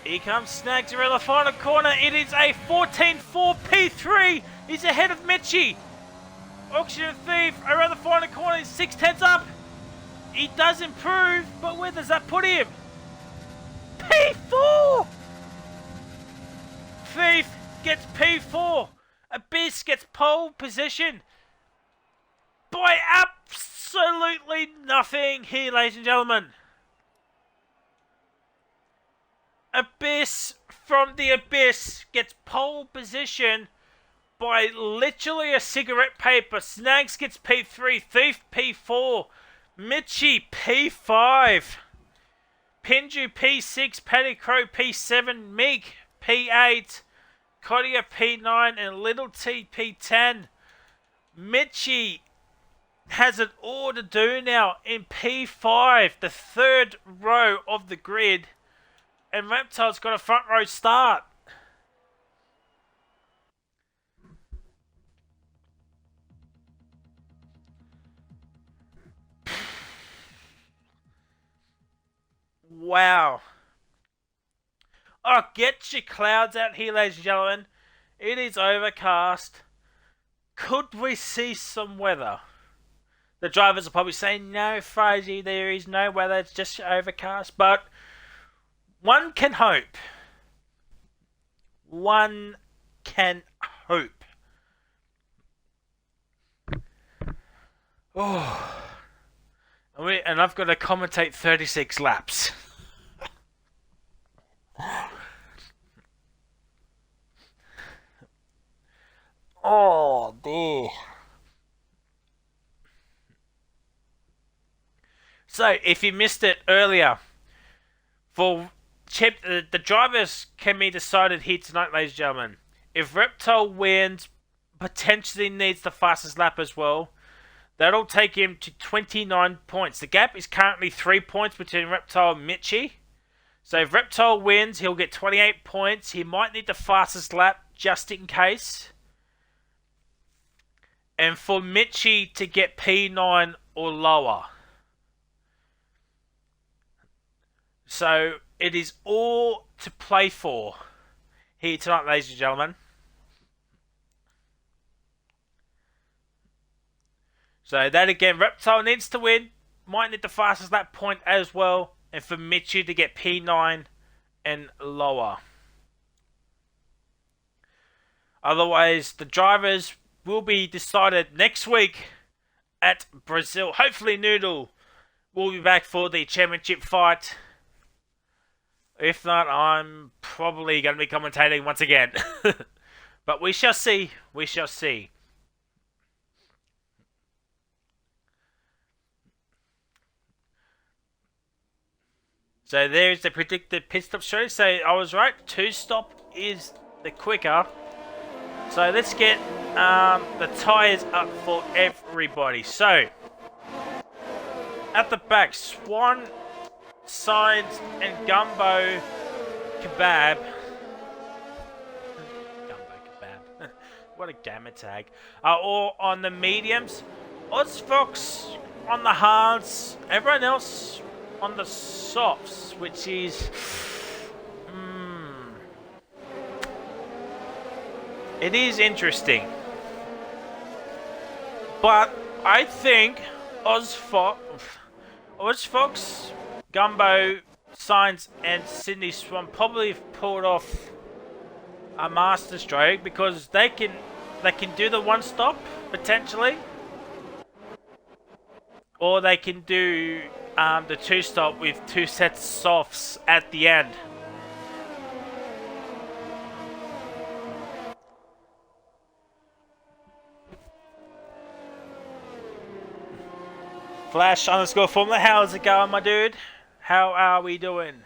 Speaker 1: Here comes Snags around the final corner. It is a 14-4 P3. He's ahead of Mitchie. Auction Thief around the final corner. He's 6 tenths up. He does improve, but where does that put him? P4. Thief gets P4. Abyss gets pole position by absolutely nothing here, ladies and gentlemen. Abyss from the Abyss gets pole position by literally a cigarette paper. Snags gets P3, Thief P4, Mitchie P5, Pinju P6, Paddy Crow P7, Meek P8, Kodia P9, and Little T P10. Mitchie has it all to do now in P5, the third row of the grid. And Reptile's got a front row start. Wow. Oh, get your clouds out here, ladies and gentlemen. It is overcast. Could we see some weather? The drivers are probably saying, no, Frozy, there is no weather. It's just overcast. But one can hope. One can hope. Oh. And I've got to commentate 36 laps. Oh, dear. So, if you missed it earlier, for Chip, the drivers can be decided here tonight, ladies and gentlemen. If Reptile wins, potentially needs the fastest lap as well. That'll take him to 29 points. The gap is currently 3 points between Reptile and Mitchie. So if Reptile wins, he'll get 28 points. He might need the fastest lap just in case. And for Mitchie to get P9 or lower. So it is all to play for here tonight, ladies and gentlemen. So that again, Reptile needs to win. Might need the fastest lap point as well. And for Mitchie to get P9 and lower. Otherwise, the drivers will be decided next week at Brazil. Hopefully, Noodle will be back for the championship fight. If not, I'm probably going to be commentating once again. But we shall see. We shall see. So there's the predicted pit stop show. So I was right. 2-stop is the quicker. So let's get the tyres up for everybody. So at the back, Swan, Sides, and Gumbo Kebab. Gumbo Kebab. What a gamma tag. Are all on the mediums. Ozfox on the hards. Everyone else on the softs, which is... It is interesting. But I think Ozfox, Gumbo, Science, and Sydney Swan probably have pulled off a master stroke because they can do the one stop potentially, or they can do the 2-stop with 2 sets softs at the end. Flash _ Formula, how's it going, my dude? How are we doing?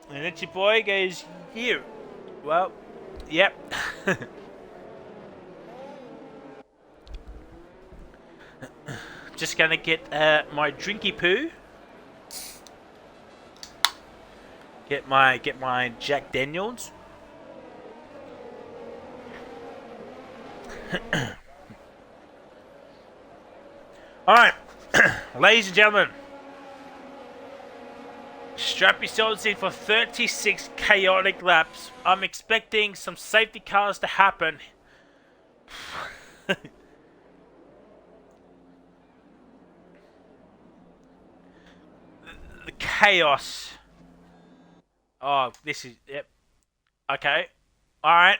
Speaker 1: And it's your boy goes, you. Well, yep. Just gonna get my drinky poo. Get my Jack Daniels. Alright, ladies and gentlemen, strap yourselves in for 36 chaotic laps. I'm expecting some safety cars to happen. The chaos. Oh, this is... Yep. Okay. Alright.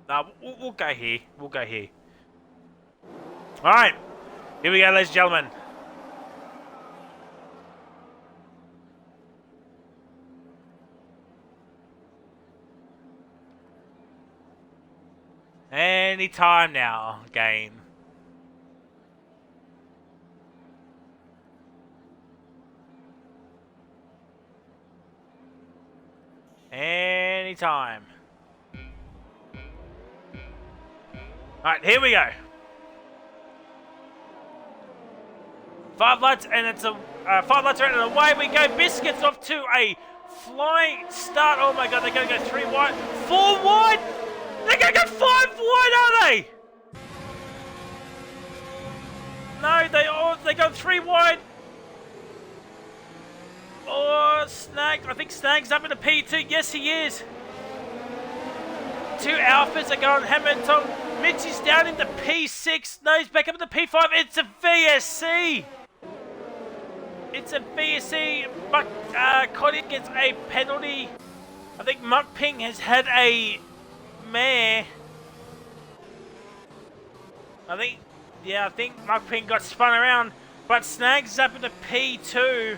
Speaker 1: No, we'll go here. We'll go here. Alright. Here we go, ladies and gentlemen. Any time now, game. Any time. Alright, here we go. 5 lights and it's a 5 lights around and away we go. Biscuits off to a flying start. Oh my god, they're gonna go 3 wide, 4 wide. They're gonna go 5 wide, are they? No, they go 3 wide. Oh, Snag. I think Snag's up in the P2. Yes, he is. 2 Alphas are going hammer and tongue. Mitch is down into P6. No, he's back up in the P5. It's a VSC. It's a VSC. But Cody gets a penalty. I think Mukping has had a mare. I think Mukping got spun around. But Snag's up in the P2.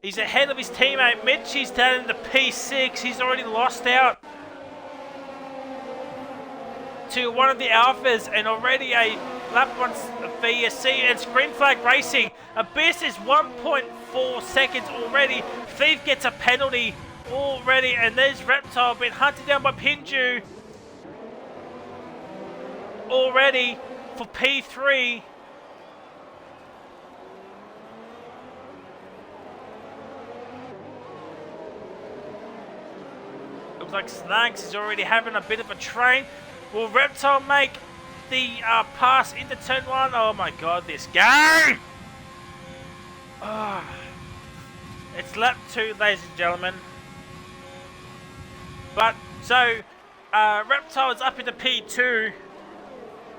Speaker 1: He's ahead of his teammate. Mitch, he's down in the P6. He's already lost out to one of the Alphas and already a lap 1 VSC. It's green flag racing. Abyss is 1.4 seconds already. Thief gets a penalty already, and there's Reptile being hunted down by Pinju already for P3. Looks like Snags is already having a bit of a train. Will Reptile make the pass into turn 1. Oh my god, this game! Oh. It's lap 2, ladies and gentlemen. But, so, Reptile is up into P2.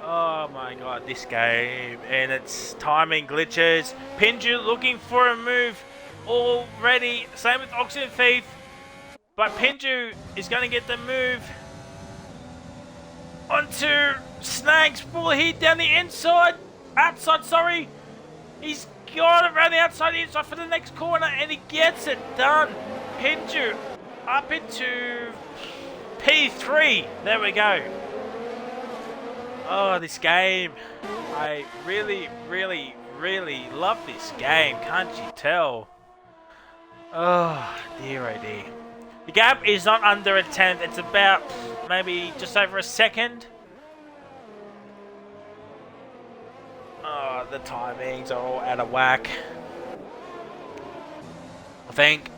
Speaker 1: Oh my god, this game. And it's timing glitches. Pinju looking for a move already. Same with Oxygen Thief. But Pinju is going to get the move onto Snags. Full heat down the inside. Outside, sorry. He's got it around the outside, inside for the next corner. And he gets it done. Pinju up into P3. There we go. Oh, this game. I really, really, really love this game. Can't you tell? Oh, dear, oh dear. The gap is not under a tenth. It's about maybe just over a second. Oh, the timings are all out of whack. I think.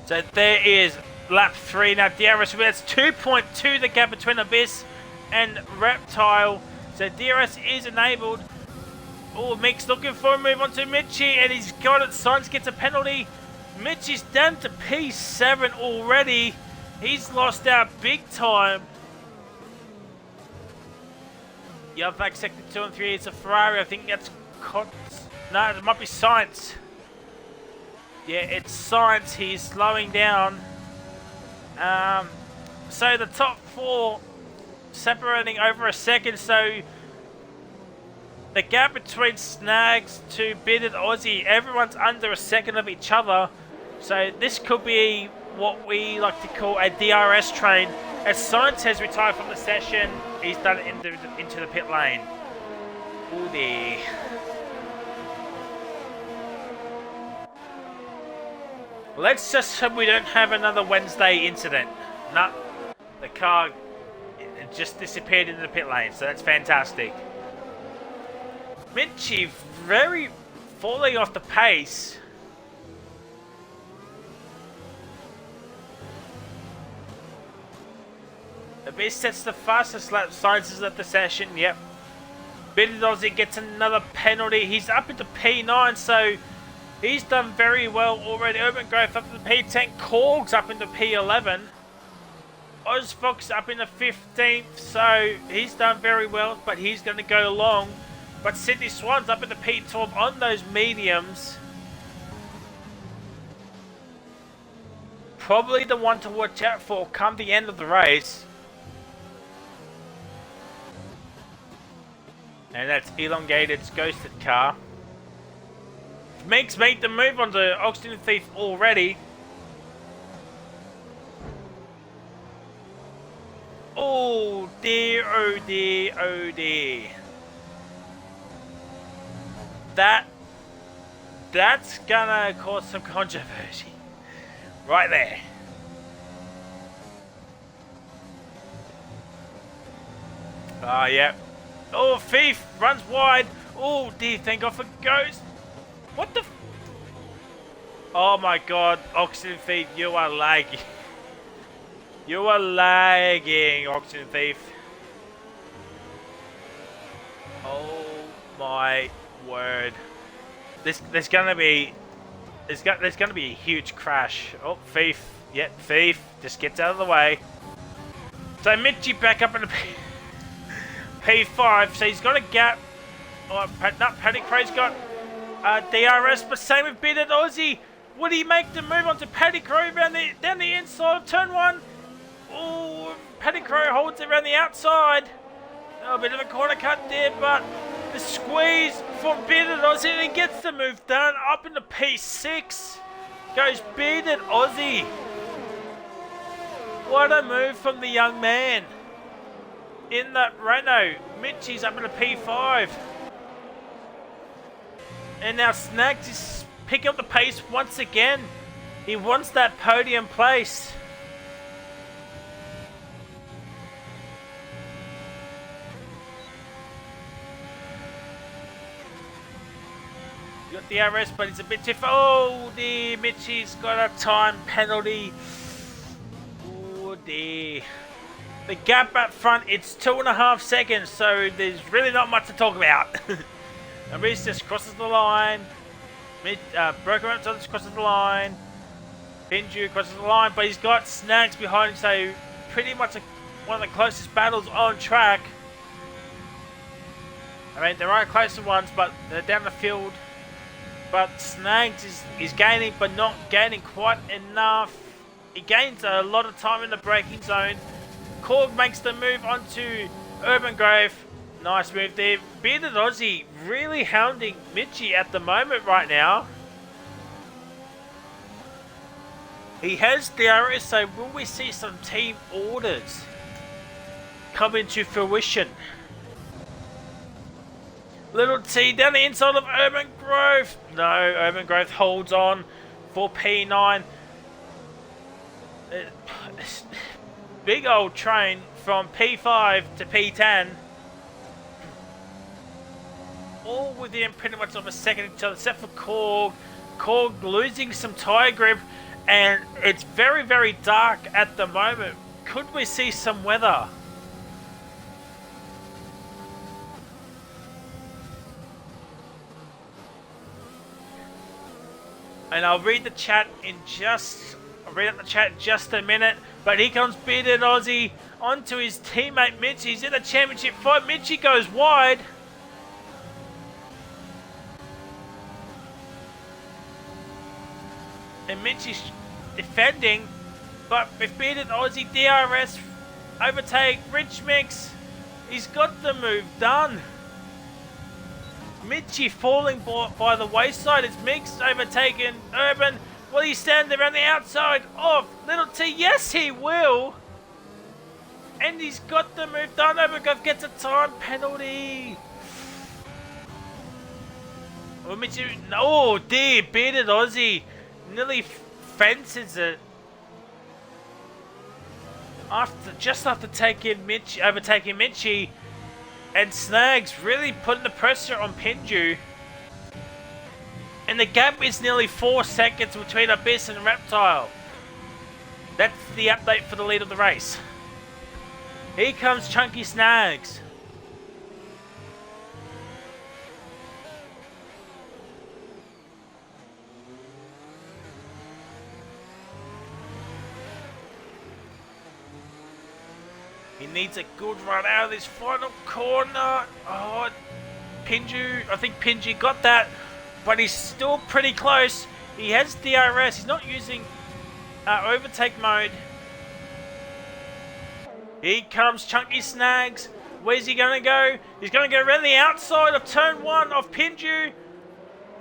Speaker 1: So there is lap 3 now. DRS, that's 2.2 the gap between Abyss and Reptile. So DRS is enabled. Oh, Mick's looking for a move onto Mitchie, and he's got it. Science gets a penalty. Mitchie's down to P7 already. He's lost out big time. Yeah, back sector 2 and 3 is a Ferrari. I think that's no, it might be Science. Yeah, it's Science. He's slowing down. So the top 4 separating over a second. So the gap between Snags to Bearded Aussie, everyone's under a second of each other. So this could be what we like to call a DRS train. As Science has retired from the session, he's done it into the pit lane. Ooh dear. Let's just hope we don't have another Wednesday incident. No, the car just disappeared into the pit lane, so that's fantastic. Mitchie very falling off the pace. Abyss sets the fastest lap. Sciences at the session, yep. Bearded Aussie gets another penalty. He's up into P9, so he's done very well already. Urban Growth up into P10. Korg's up into P11. Ozfox up into 15th, so he's done very well, but he's going to go long. But Sydney Swan's up into P12 on those mediums. Probably the one to watch out for come the end of the race. And that's Elongated's ghosted car. Meeks made the move onto Oxygen Thief already. Oh dear, oh dear, oh dear. That's gonna cause some controversy. Right there. Ah, yeah. Oh, Thief runs wide. Oh dear, thank God for Ghost. What the? Oh my God, Oxygen Thief, you are lagging. You are lagging, Oxygen Thief. Oh my word. There's gonna be a huge crash. Oh, Thief. Yep, Thief just gets out of the way. So Mitchie back up in the P5. So he's got a gap. Oh, not Paddock Crow's got DRS, but same with Bearded Aussie. Would he make the move onto Paddy Crow down the inside of turn 1? Oh, Paddy Crow holds it around the outside. Oh, a bit of a corner cut there, but the squeeze from Bearded Aussie, and he gets the move done. Up into P6 goes Bearded Aussie. What a move from the young man. In that Renault, Mitchie's up into P5. And now Snags is picking up the pace once again. He wants that podium place. got the DRS, but it's a bit too far. Oh dear, Mitchie's got a time penalty. Oh dear. The gap up front, it's 2.5 seconds, so there's really not much to talk about. And Reese just crosses the line. Broken Ramps just crosses the line. Pinju crosses the line, but he's got Snags behind him, so pretty much one of the closest battles on track. I mean, there are closer ones, but they're down the field. But Snags is gaining, but not gaining quite enough. He gains a lot of time in the braking zone. Korg makes the move onto Urban Grove. Nice move there. Bearded Aussie really hounding Mitchie at the moment right now. He has DRS, so will we see some team orders come into fruition? Little T down the inside of Urban Grove. No, Urban Grove holds on for P9. Big old train from P5 to P10. All within pretty much of a second of each other, except for Korg. Korg losing some tyre grip, and it's very, very dark at the moment. Could we see some weather? And I'll read the chat in just a minute. But here comes Bearded Aussie onto his teammate Mitch. He's in a championship fight. Mitchie goes wide. And Mitchie's defending. But with Bearded Aussie, DRS overtake Rich Mix. He's got the move done. Mitchie falling by the wayside. It's Mix overtaken Urban. Will he stand around the outside of Little T? Yes, he will. And he's got the move done. Urban gets a time penalty. Oh, Mitchie. Oh dear, Bearded Aussie nearly fences it. Just after overtaking Mitchie. And Snags really putting the pressure on Pinju. And the gap is nearly 4 seconds between Abyss and Reptile. That's the update for the lead of the race. Here comes Chunky Snags. He needs a good run out of this final corner. Oh, Pinju. I think Pinju got that. But he's still pretty close. He has DRS. He's not using overtake mode. Here comes Chunky Snags. Where's he going to go? He's going to go around the outside of turn 1 of Pinju.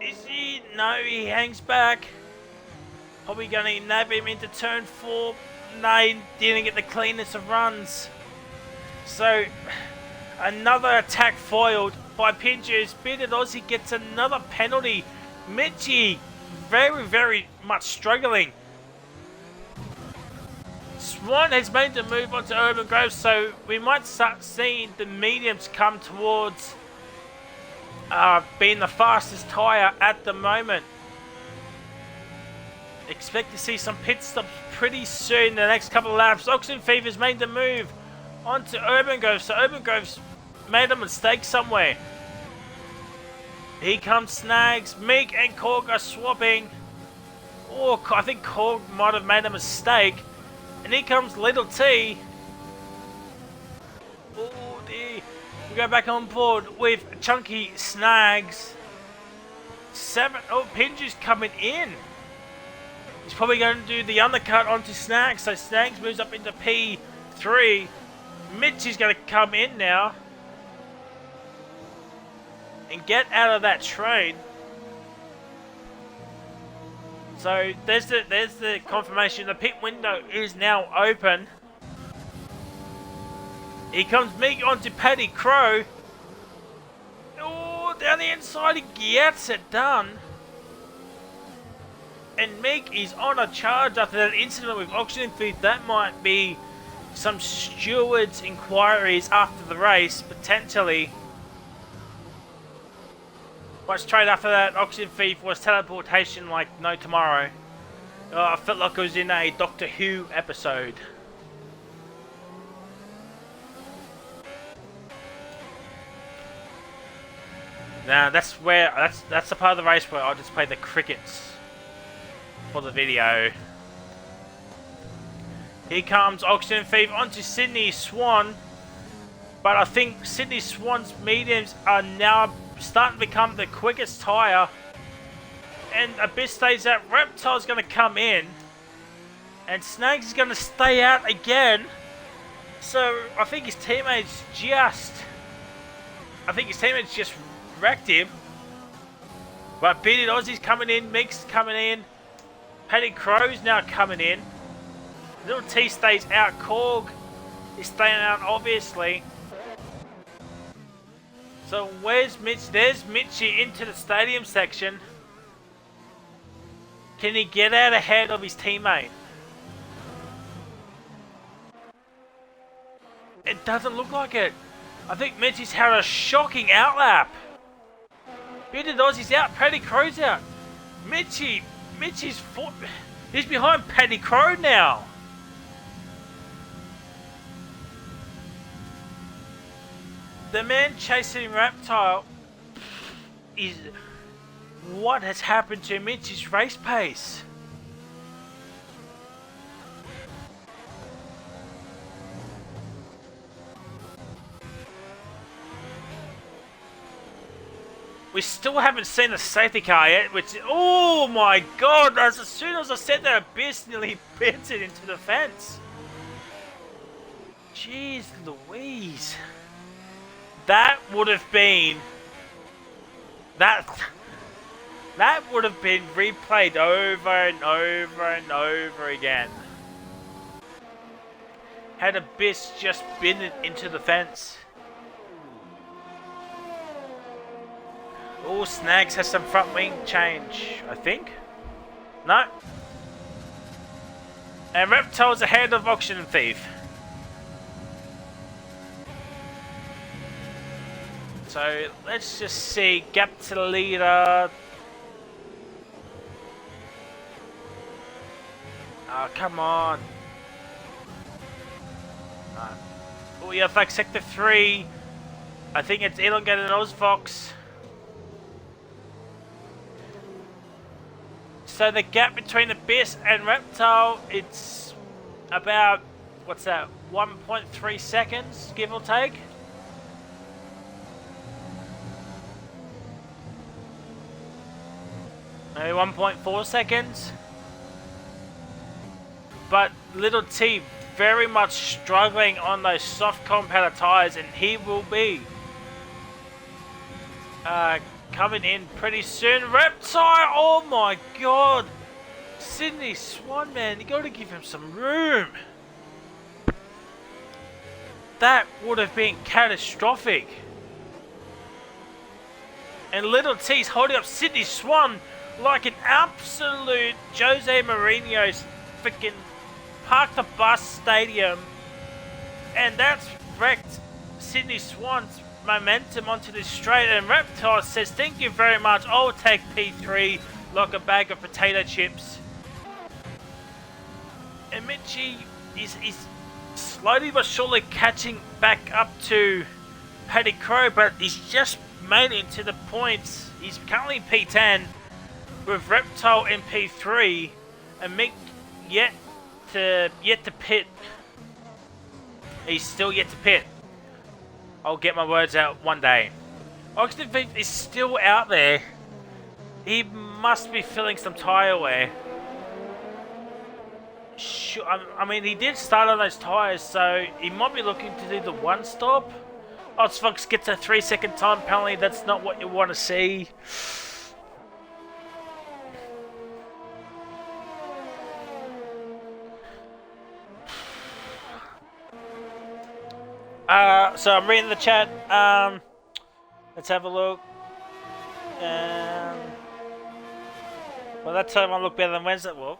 Speaker 1: Is he? No, he hangs back. Probably going to nab him into turn 4. No, he didn't get the cleanest of runs. So, another attack foiled by Pinju. Bearded Aussie gets another penalty. Mitchie very, very much struggling. Swan has made the move onto Urban Grove, so we might start seeing the mediums come towards being the fastest tyre at the moment. Expect to see some pit stops pretty soon in the next couple of laps. Oxen Fever's made the move onto Urban Grove, so Urban Grove's made a mistake somewhere. Here comes Snags. Meek and Korg are swapping. Oh, I think Korg might have made a mistake. And here comes Little T. Oh dear. We go back on board with Chunky Snags. Oh, Pinju's coming in. He's probably going to do the undercut onto Snags. So Snags moves up into P3. Mitch is going to come in now and get out of that train. So there's the confirmation. The pit window is now open. Here comes Meek onto Paddy Crow. Oh, down the inside, he gets it done. And Meek is on a charge after that incident with Oxygen Feed. That might be some stewards' inquiries after the race, potentially. But straight after that, Oxygen Thief was teleportation like no tomorrow. I felt like I was in a Doctor Who episode. Now that's the part of the race where I'll just play the crickets for the video. Here comes Oxygen Thief onto Sydney Swan. But I think Sydney Swan's mediums are now starting to become the quickest tyre. And Abyss stays out. Reptile's going to come in. And Snags is going to stay out again. So I think his teammates just wrecked him. But Bearded Aussie's coming in. Mix coming in. Paddy Crow's now coming in. Little T stays out. Korg is staying out, obviously. So where's Mitch? There's Mitchie into the stadium section. Can he get out ahead of his teammate? It doesn't look like it. I think Mitchie's had a shocking outlap. Bearded Aussie's out. Paddy Crow's out. Mitchie's foot. He's behind Paddy Crow now. The man chasing Reptile is... What has happened to Mitch's race pace? We still haven't seen a safety car yet, which... Oh my god! As soon as I said that, Abyss nearly bent it into the fence. Jeez Louise. That would have been... That would have been replayed over and over and over again. Had Abyss just been it into the fence. Oh, Snags has some front wing change, I think. No. And Reptile's ahead of Oxygen Thief. So let's just see, gap to the leader. Oh, come on. Oh, yeah, like sector 3. I think it's Elongated and Ozvox. So the gap between Abyss and Reptile, it's about, what's that, 1.3 seconds, give or take? Maybe 1.4 seconds. But Little T very much struggling on those soft compounder tyres, and he will be coming in pretty soon. Reptile, oh my god! Sydney Swan, man, you gotta give him some room. That would have been catastrophic. And Little T's holding up Sydney Swan like an absolute Jose Mourinho's freaking park the bus stadium, and that's wrecked Sydney Swan's momentum onto the straight. And Reptile says, "Thank you very much. I'll take P3 like a bag of potato chips." And Mitchie is slowly but surely catching back up to Paddy Crow, but he's just made it to the points. He's currently P10 with Reptile in P3, and Mick yet to pit. He's still yet to pit. I'll get my words out one day. Oxygen Thief is still out there. He must be feeling some tyre wear. I mean, he did start on those tyres, so he might be looking to do the one stop. Ozfox gets a 3-second time penalty. That's not what you want to see. So I'm reading the chat. Let's have a look. Well, that time I look better than Wednesday. Well,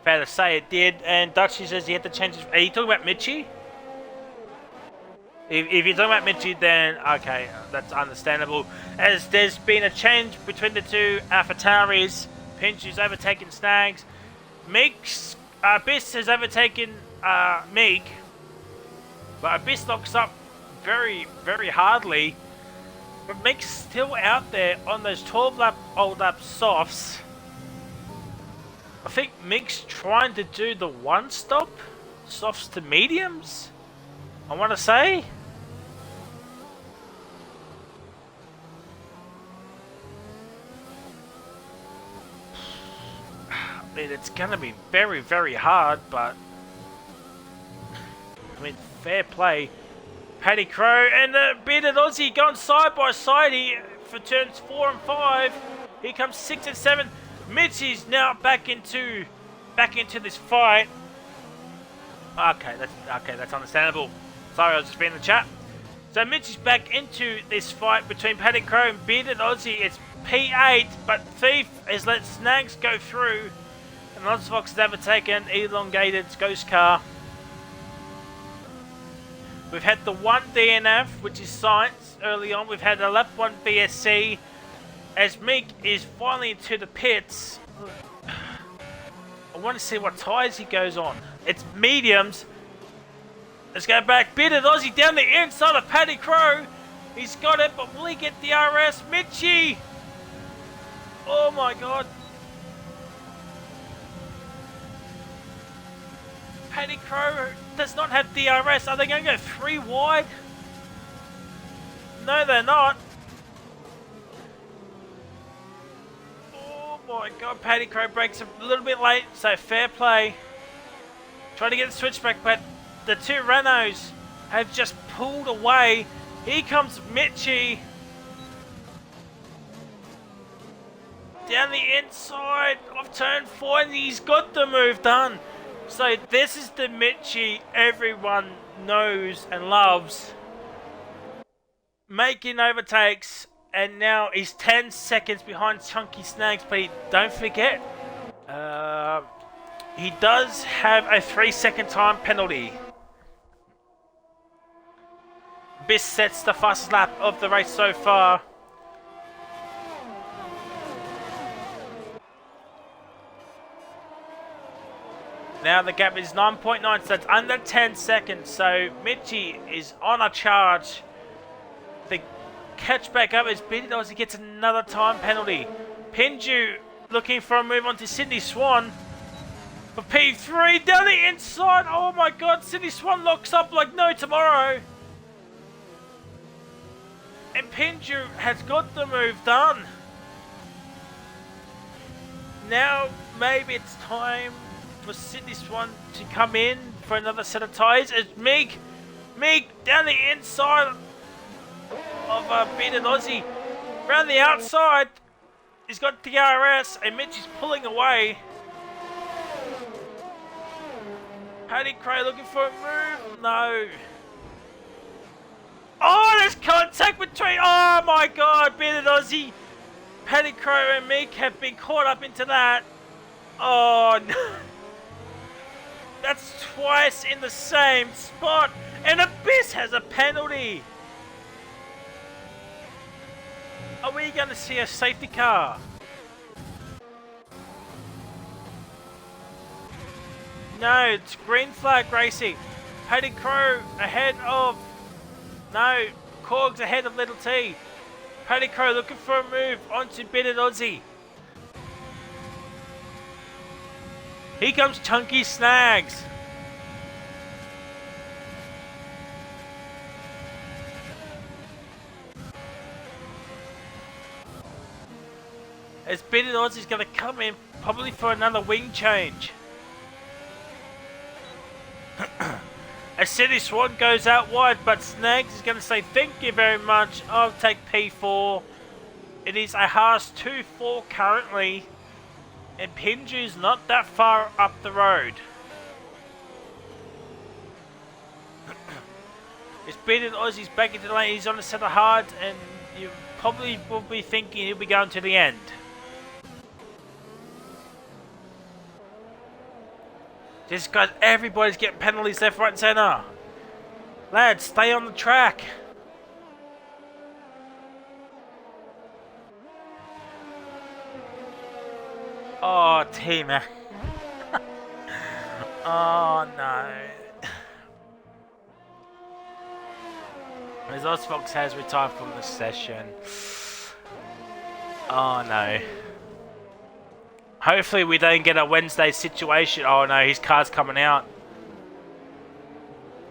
Speaker 1: fair to say it did. And Dutchy says he had to change his... Are you talking about Mitchie? If you're talking about Mitchie, then okay, that's understandable. As there's been a change between the two AlphaTauris. Pinchu's overtaken Snags. Meek's Abyss has overtaken Meek. But Abyss locks up very, very hardly. But Meek's still out there on those 12-lap, old-lap softs. I think Meek's trying to do the one-stop. Softs to mediums, I want to say. I mean, it's going to be very, very hard, but I mean, fair play. Paddy Crow and the bearded Aussie going side by side here for turns 4 and 5. Here comes 6 and 7. Mitchie's now back into this fight. Okay, that's understandable. Sorry, I was just reading the chat. So Mitchie's back into this fight between Paddy Crow and bearded Aussie. It's P8, but Thief has let Snags go through. And Onsfox has overtaken elongated Ghost Car. We've had the 1 DNF, which is Science, early on. We've had a lap 1 BSC. As Meek is finally into the pits. I want to see what tyres he goes on. It's mediums. Let's go back. Bearded Aussie down the inside of Paddy Crow. He's got it, but will he get the RS? Mitchie! Oh my god. Paddy Crow does not have DRS. Are they going to go 3 wide? No, they're not. Oh my god, Paddy Crow breaks a little bit late, so fair play. Trying to get the switchback, but the 2 Renaults have just pulled away. Here comes Mitchie. Down the inside of turn 4, and he's got the move done. So this is the Mitchie everyone knows and loves. Making overtakes, and now he's 10 seconds behind Chunky Snags, but don't forget, he does have a 3-second time penalty. Biss sets the fastest lap of the race so far. Now the gap is 9.9, so that's under 10 seconds. So Mitchie is on a charge. The catch back up as Bearded Aussie gets another time penalty. Pinju looking for a move onto Sydney Swan. For P3 down the inside. Oh my god, Sydney Swan locks up like no tomorrow. And Pinju has got the move done. Now maybe it's time for Sydney Swan to come in for another set of tyres as Meek down the inside of Bearded Aussie. Around the outside, he's got DRS and Mitch is pulling away. Paddy Crow looking for a move. No. Oh, there's contact between. Oh my god, Bearded Aussie. Paddy Crow and Meek have been caught up into that. Oh no. That's twice in the same spot. And Abyss has a penalty. Are we going to see a safety car? No, it's green flag racing. Paddy Crow ahead of... No, Corgs ahead of Little T. Paddy Crow looking for a move onto Bearded Aussie. Here comes Chunky Snags. As Bearded Aussie's going to come in probably for another wing change. As City Swan goes out wide, but Snags is going to say thank you very much. I'll take P4. It is a Haas 2-4 currently. And Pinju's not that far up the road. It's Bearded Aussie's back into the lane. He's on a set of hard, and you probably will be thinking he'll be going to the end. Just guys, everybody's getting penalties left, right, and centre. Lads, stay on the track. Oh, T-Mac. Oh, no. As Ozfox has retired from the session. Oh, no. Hopefully we don't get a Wednesday situation. Oh, no, his car's coming out.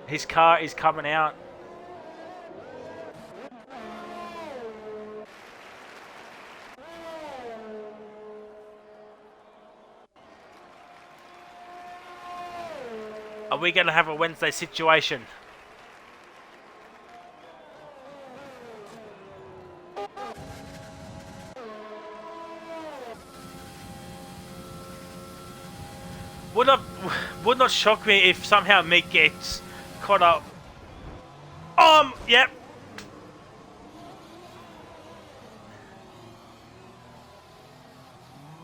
Speaker 1: His car is coming out. Are we going to have a Wednesday situation? Would not shock me if somehow Mick gets caught up. Yep.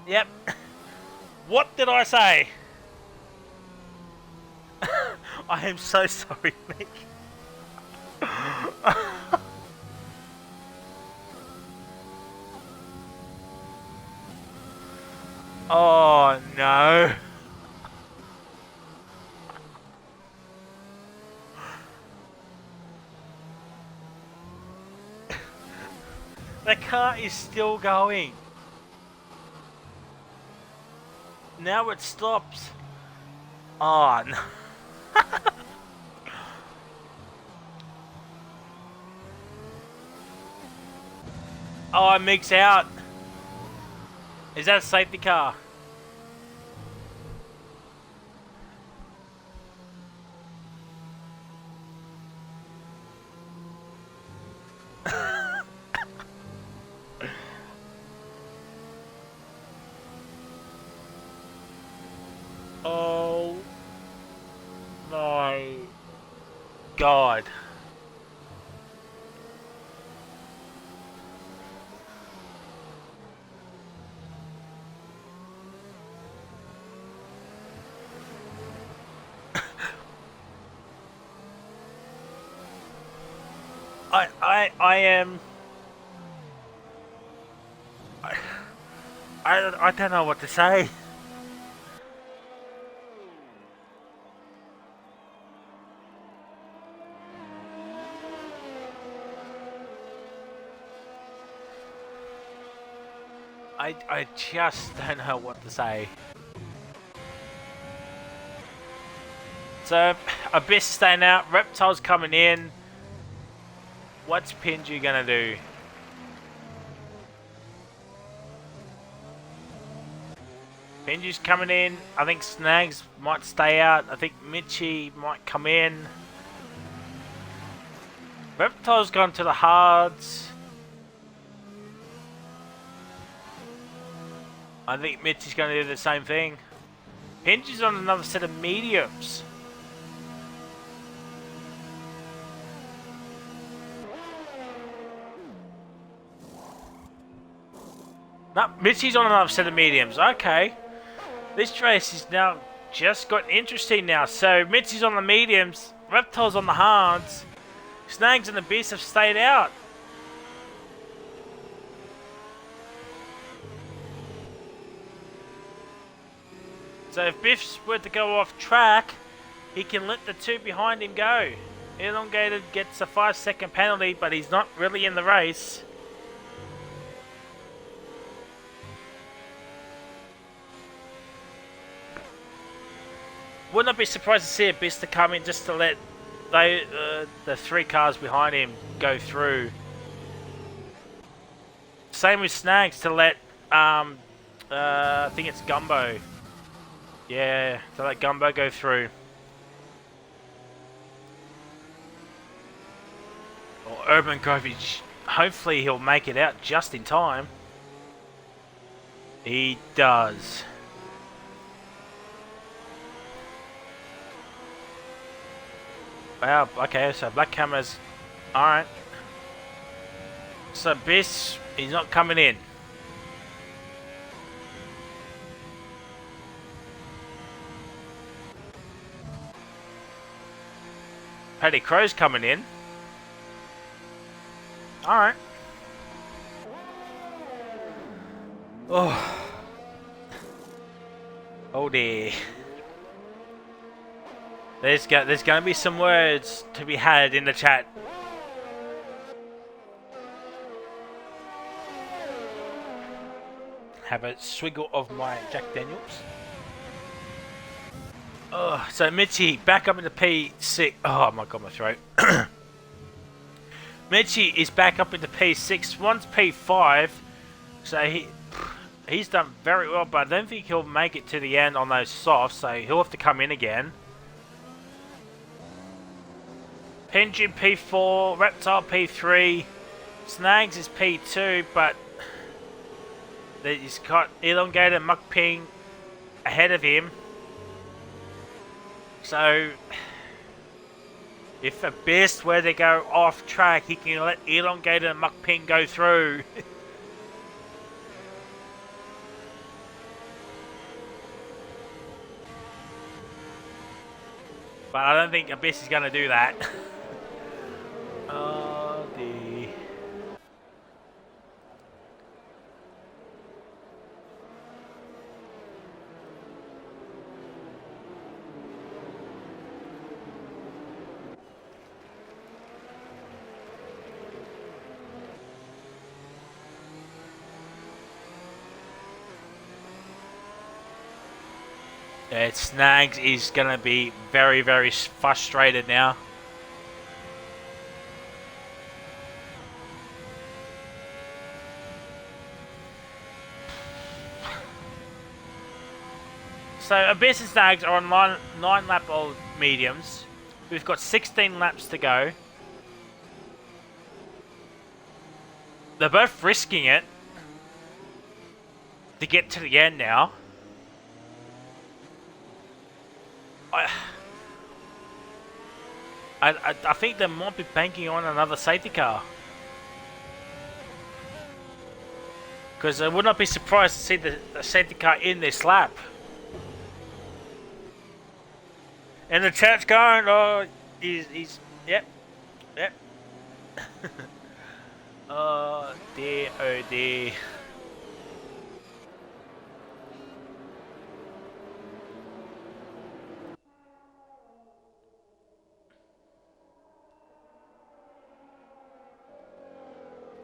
Speaker 1: Yep. What did I say? I am so sorry, Mick. Oh no. The car is still going. Now it stops. Oh no. Oh, it Mick's out. Is that a safety car? Oh my God. I am. I don't know what to say. I just don't know what to say. So, Abyss staying out, Reptile's coming in. What's Pinju gonna do? Pinju's coming in. I think Snags might stay out. I think Mitchie might come in. Reptile's gone to the hards. I think Mitchie's going to do the same thing. Pinju's on another set of mediums. No, Mitchie's on another set of mediums. Okay. This race is now just got interesting now. So Mitchie's on the mediums. Reptile's on the hards. Snags and Abyss have stayed out. So if Biff's were to go off track, he can let the two behind him go. Elongated gets a 5-second penalty, but he's not really in the race. Wouldn't I be surprised to see Abyss to come in just to let the three cars behind him go through. Same with Snags to let I think it's Gumbo. Yeah, to let Gumbo go through. Or Urban Grovage. Hopefully he'll make it out just in time. He does. Wow, okay, so black cameras. Alright. So Biss, he's not coming in. Paddy Crow's coming in. Alright. Oh. Oh dear. There's going to be some words to be had in the chat. Have a swiggle of my Jack Daniels. Oh, so Mitchie back up into P6. Oh my god, my throat. Mitchie is back up into P6. One's P5. So he's done very well, but I don't think he'll make it to the end on those softs. So he'll have to come in again. Penguin P4, Reptile P3, Snags is P2, but he's got Elongated Mukping ahead of him. So, if Abyss were to go off track, he can let Elongated and Mukping go through. But I don't think Abyss is going to do that. Oh dear. Snags is going to be very, very frustrated now. So Abyss and Snags are on 9 lap old mediums. We've got 16 laps to go. They're both risking it to get to the end now. I think they might be banking on another safety car. Because I would not be surprised to see the safety car in this lap. And the chat's going, oh, he's yep. Oh dear, oh dear.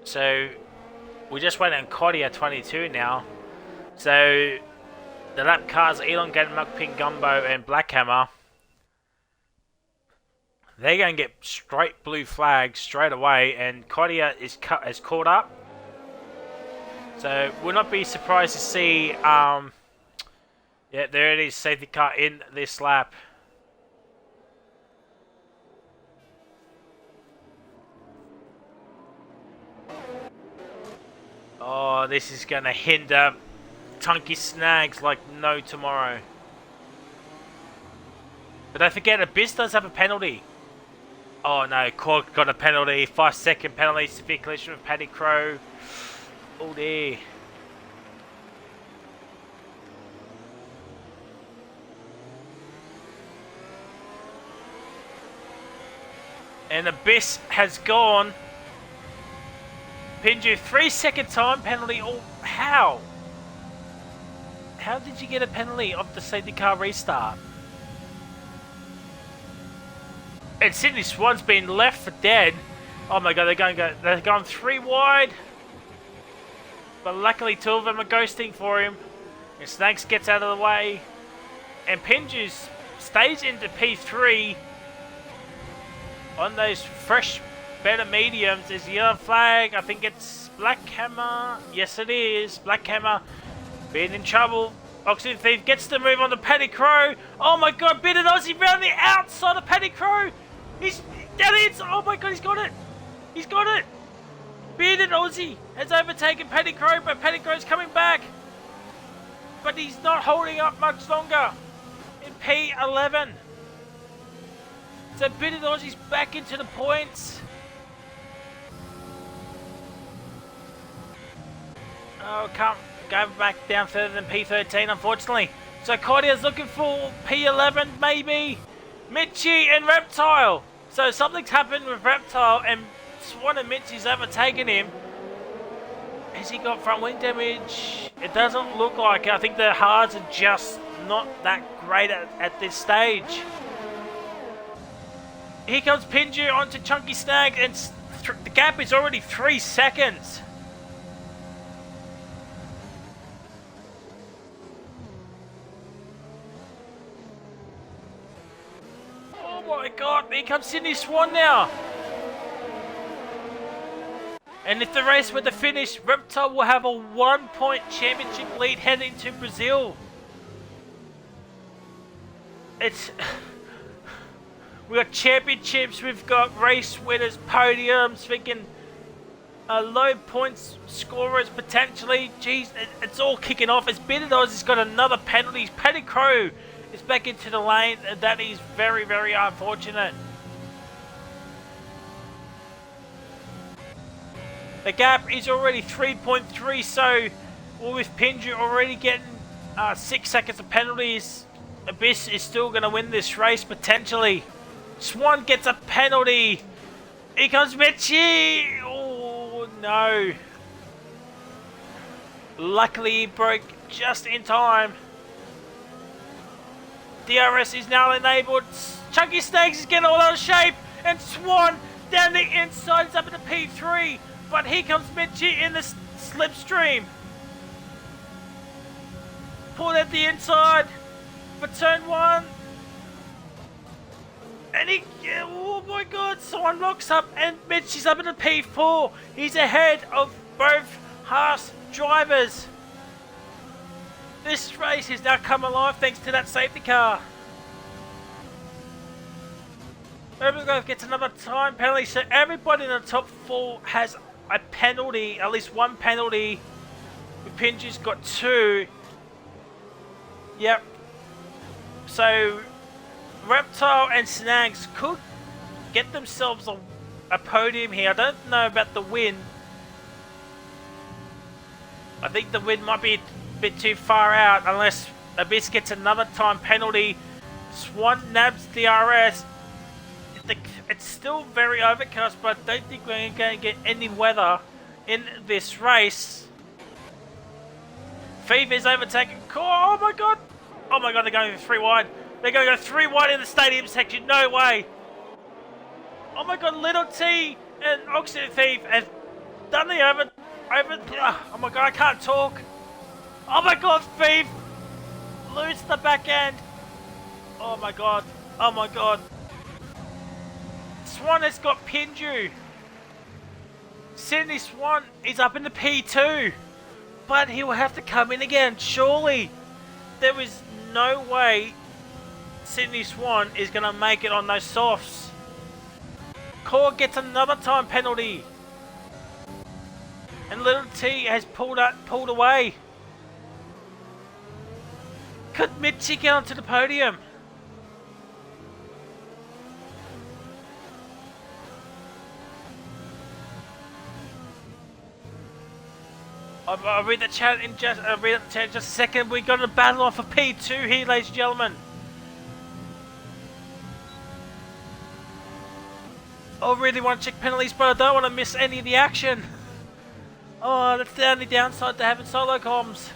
Speaker 1: So, we just went on Cordia 22 now. So, the lap cars are Elongated, Mukping, Gumbo, and Blackhammer. They're going to get straight blue flags straight away, and Cordia is caught up. So, we'll not be surprised to see, yeah, there it is, safety car in this lap. Oh, this is going to hinder Tunky Snags like no tomorrow. But don't forget, Abyss does have a penalty. Oh no, Cork got a penalty. 5-second penalty, severe collision with Paddy Crow. Oh dear. And Abyss has gone. Pinju, 3-second time penalty. Oh, how? How did you get a penalty off the safety car restart? And Sydney Swan's been left for dead. Oh my god, they're going 3 wide. But luckily 2 of them are ghosting for him. And Snakes gets out of the way. And Pinju stays into P3 on those fresh better mediums. There's the yellow flag. I think it's Black Hammer. Yes, it is. Black Hammer being in trouble. Oxygen Thief gets the move on to Paddy Crow. Oh my god, Bearded Aussie round the outside of Paddy Crow. He's down the inside. Oh my god, he's got it. He's got it. Bearded Aussie has overtaken Paddy Crow, but Paddy Crow's coming back. But he's not holding up much longer in P11. So Bearded Aussie's back into the points. Oh, can't go back down further than P13, unfortunately. So Cordia's looking for P11, maybe. Mitchie and Reptile So something's happened with Reptile, and Swan and Mitchie's overtaken him. Has he got front wing damage? It doesn't look like it. I think the hards are just not that great at this stage. Here comes Pinju onto Chunky Snag, and the gap is already 3 seconds. Oh my god, here comes Sydney Swan now. And if the race were to finish, Reptile will have a 1-point championship lead heading to Brazil. We've got championships, we've got race winners, podiums, thinking low points scorers potentially. Jeez, it's all kicking off. As Bidados has got another penalty. Paddy Crow is back into the lane, and that is very, very unfortunate. The gap is already 3.3, so with Pinju already getting 6 seconds of penalties, Abyss is still going to win this race potentially. Swan gets a penalty. Here comes Mitchie. Oh no. Luckily he broke just in time. DRS is now enabled. Chunky Snakes is getting all out of shape. And Swan down the inside is up into P3. But here comes Mitchie in the slipstream. Pulled at the inside for turn 1. And he, oh my god, Swan locks up and Mitchie's up into P4. He's ahead of both Haas drivers. This race has now come alive thanks to that safety car. Urban gets another time penalty, so everybody in the top 4 has a penalty, at least one penalty. Pinju's got 2. Yep. So Reptile and Snags could get themselves a podium here. I don't know about the win. I think the win might be a bit too far out unless Abyss gets another time penalty. Swan nabs DRS. It's still very overcast, but I don't think we're going to get any weather in this race. Fever is overtaking. Oh my god! Oh my god, they're going 3 wide. They're going to go 3 wide in the stadium section. No way. Oh my god, Little T and Oxygen Thief have done the over. Oh my god, I can't talk. Oh my god, Thief lose the back end. Oh my god. Oh my god. Swan has got Pinju. Sydney Swan is up in the P2. But he will have to come in again, surely. There is no way Sydney Swan is going to make it on those softs. Core gets another time penalty. And Little T has pulled away. Could Mitchie get onto the podium? I'll read the chat in just a second. We got a battle on for P2 here, ladies and gentlemen. I really want to check penalties, but I don't want to miss any of the action. Oh, that's the only downside to having solo comms.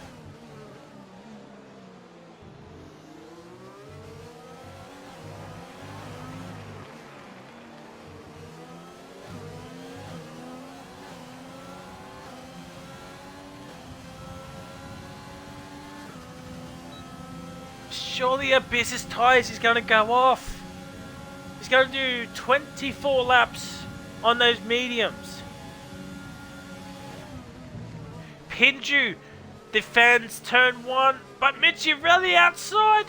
Speaker 1: Surely Abyss's tyres is going to go off. He's going to do 24 laps on those mediums. Pinju defends turn 1, but Mitchie really outside.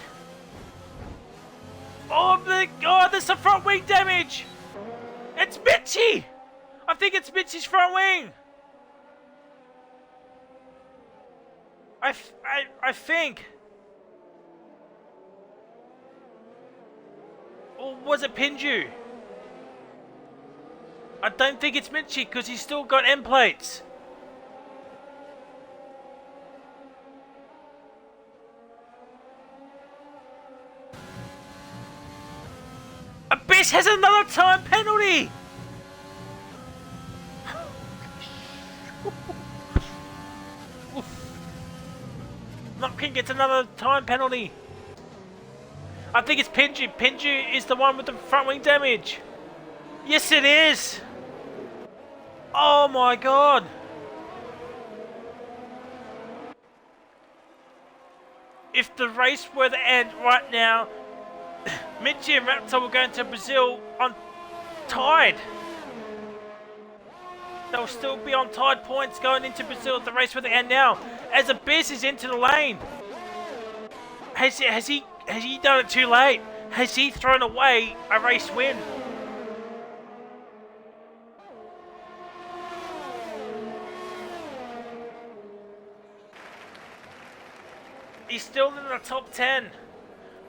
Speaker 1: Oh my god, there's some front wing damage. It's Mitchie. I think it's Mitchie's front wing. I think. Or was it Pinju? I don't think it's Mitchie because he's still got end plates. Abyss Ace has another time penalty! Nutkin gets another time penalty. I think it's Pinju. Pinju is the one with the front wing damage. Yes, it is. Oh my god. If the race were to end right now, Mitchie and Raptor will go into Brazil on tied. They'll still be on tied points going into Brazil if the race were to end now. As Abyss is into the lane. Has he done it too late? Has he thrown away a race win? He's still in the top 10.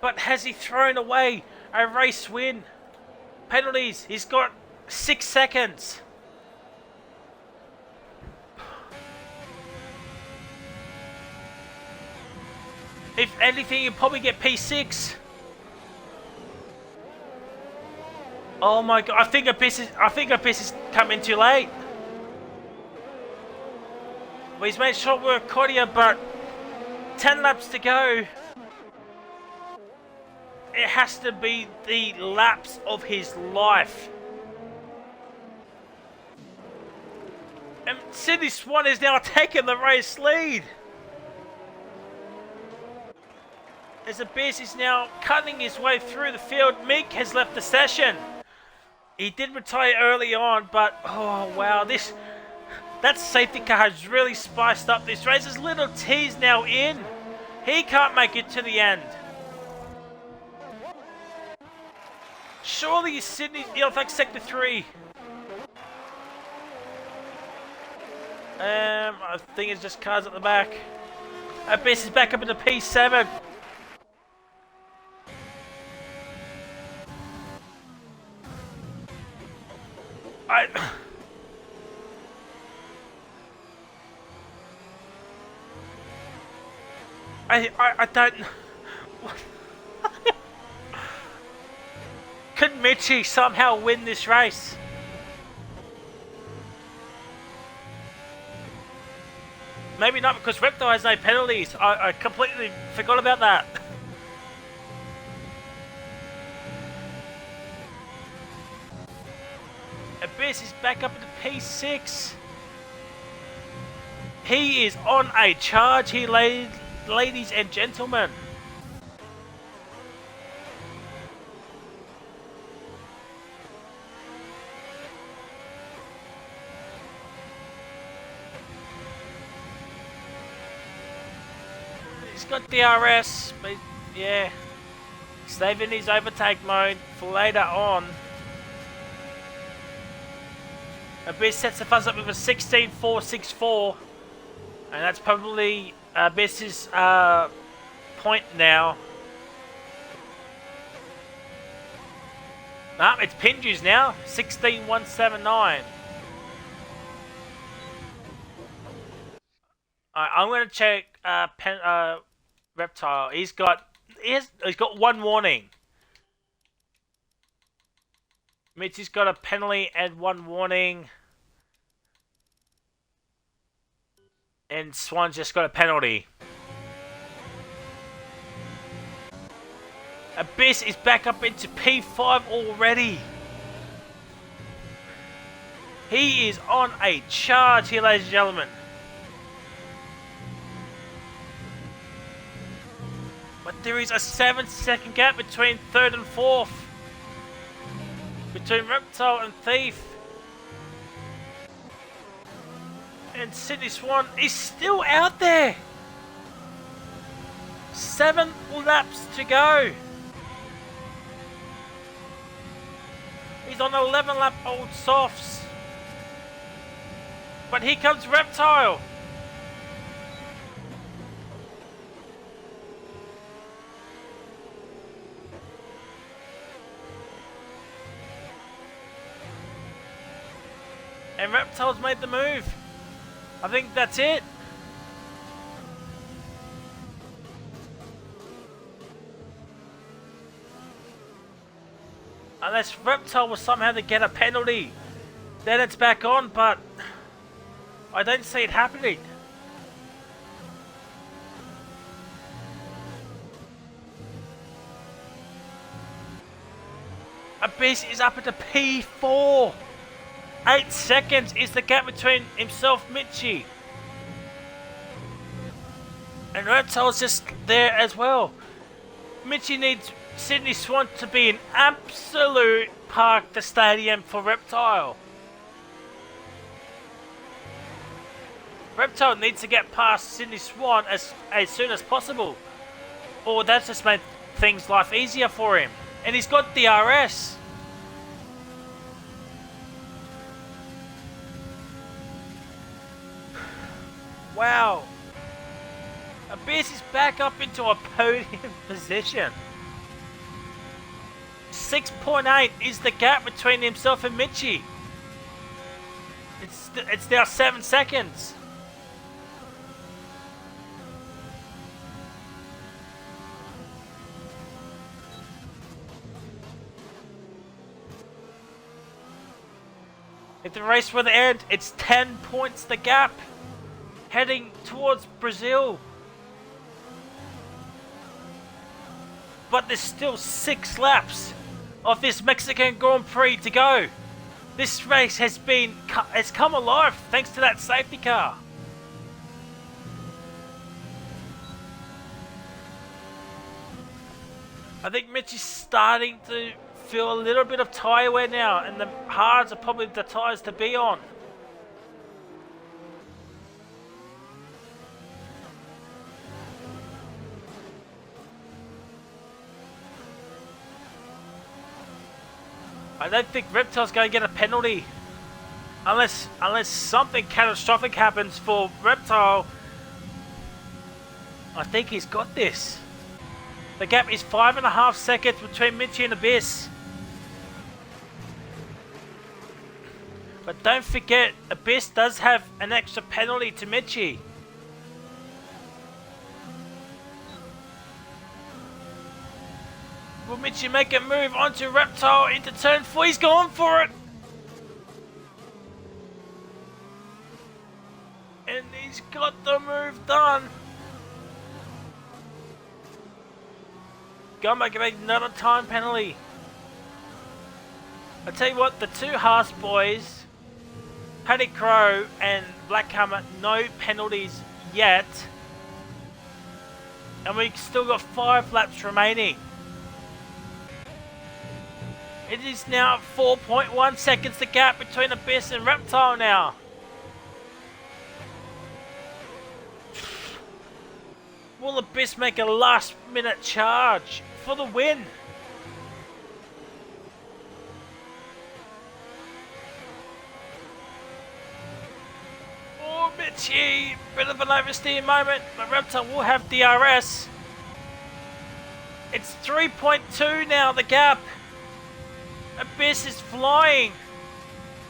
Speaker 1: But has he thrown away a race win? Penalties. He's got 6 seconds. If anything, you'll probably get P6. Oh my god! I think Abyss is coming too late. Well, he's made short work of Cordia, but 10 laps to go. It has to be the laps of his life. And Sydney Swan is now taking the race lead. As Abyss is now cutting his way through the field. Meek has left the session. He did retire early on, but oh wow, that safety car has really spiced up this race. As Little T's now in. He can't make it to the end. Surely Sydney, like sector 3. I think it's just cars at the back. Abyss is back up into P7. I don't. Could Mitchie somehow win this race? Maybe not, because Reptile has no penalties. I completely forgot about that. Abyss is back up into P6. He is on a charge here, ladies and gentlemen. He's got DRS, but yeah, saving his overtake mode for later on. Abyss sets the fuzz up with a 16.464, and that's probably Abyss's point now. Nah, it's Pinju's now, 16.179. I'm going to check Reptile. He's got one warning. Mitchie's got a penalty and one warning. And Swan's just got a penalty. Abyss is back up into P5 already. He is on a charge here, ladies and gentlemen. But there is a 7-second gap between third and fourth. Between Reptile and Thief. And Sydney Swan is still out there. 7 laps to go. He's on 11 lap old softs. But here comes Reptile. And Reptile's made the move. I think that's it. I Unless Reptile was somehow to get a penalty. Then it's back on, but I don't see it happening. Abyss is up into P4. 8 seconds is the gap between himself and Mitchie. And Reptile's just there as well. Mitchie needs Sydney Swan to be an absolute park the stadium for Reptile. Reptile needs to get past Sydney Swan as soon as possible. Or that's just made things life easier for him. And he's got DRS. Wow. Abyss is back up into a podium position. 6.8 is the gap between himself and Mitchie. It's now 7 seconds. If the race were to end, it's 10 points the gap. Heading towards Brazil. But there's still 6 laps of this Mexican Grand Prix to go. This race has come alive thanks to that safety car. I think Mitch is starting to feel a little bit of tyre wear now, and the hards are probably the tyres to be on. I don't think Reptile's going to get a penalty. Unless something catastrophic happens for Reptile. I think he's got this. The gap is 5.5 seconds between Mitchie and Abyss. But don't forget, Abyss does have an extra penalty to Mitchie. Will Mitchie make a move onto Reptile into turn 4? He's going for it! And he's got the move done. Gumbo can make another time penalty. I tell you what, the two Haas boys, Paddy Crow and Blackhammer, no penalties yet. And we've still got 5 laps remaining. It is now 4.1 seconds the gap between Abyss and Reptile now. Will Abyss make a last minute charge for the win? Oh, Mitchie, bit of an oversteer moment, but Reptile will have DRS. It's 3.2 now, the gap. Abyss is flying,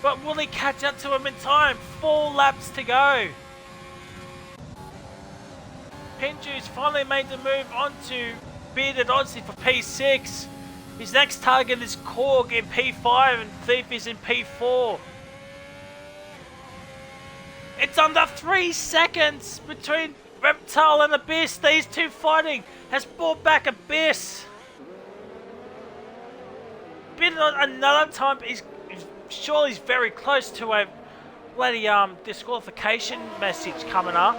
Speaker 1: but will he catch up to him in time? 4 laps to go. Pinju's finally made the move onto Bearded Aussie for P6. His next target is Korg in P5 and Thief is in P4. It's under 3 seconds between Reptile and Abyss. These two fighting has brought back Abyss. Been another time, surely he's very close to a bloody disqualification message coming up.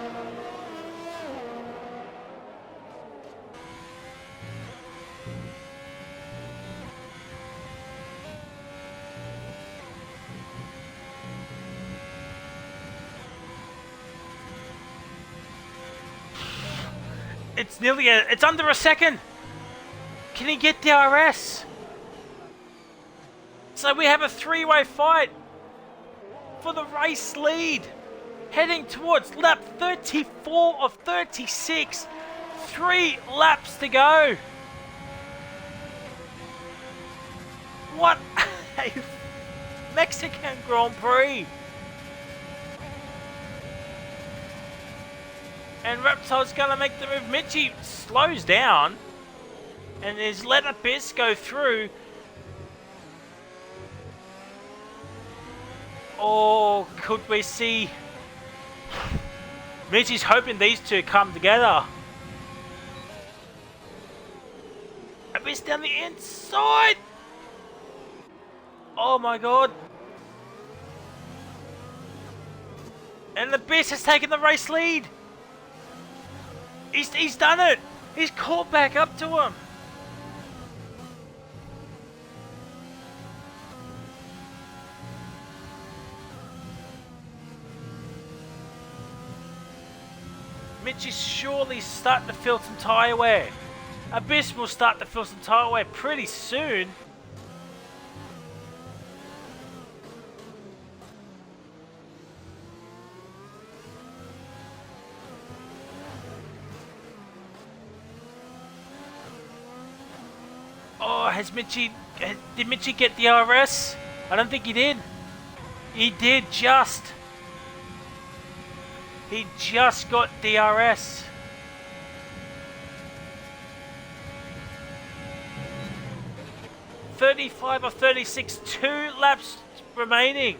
Speaker 1: It's under a second. Can he get DRS? So we have a 3-way fight for the race lead. Heading towards lap 34 of 36. 3 laps to go. What a Mexican Grand Prix. And Reptile's going to make the move. Mitchie slows down and has let Abyss go through. Or could we see... Mitchy's hoping these two come together. Abyss down the inside! Oh my god. And Abyss has taken the race lead. He's done it. He's caught back up to him. Mitch is surely starting to feel some tyre wear. Abyss will start to feel some tyre wear pretty soon. Oh, did Mitchy get the RS? I don't think he did. He did just. He just got DRS. .35 or 36, 2 laps remaining.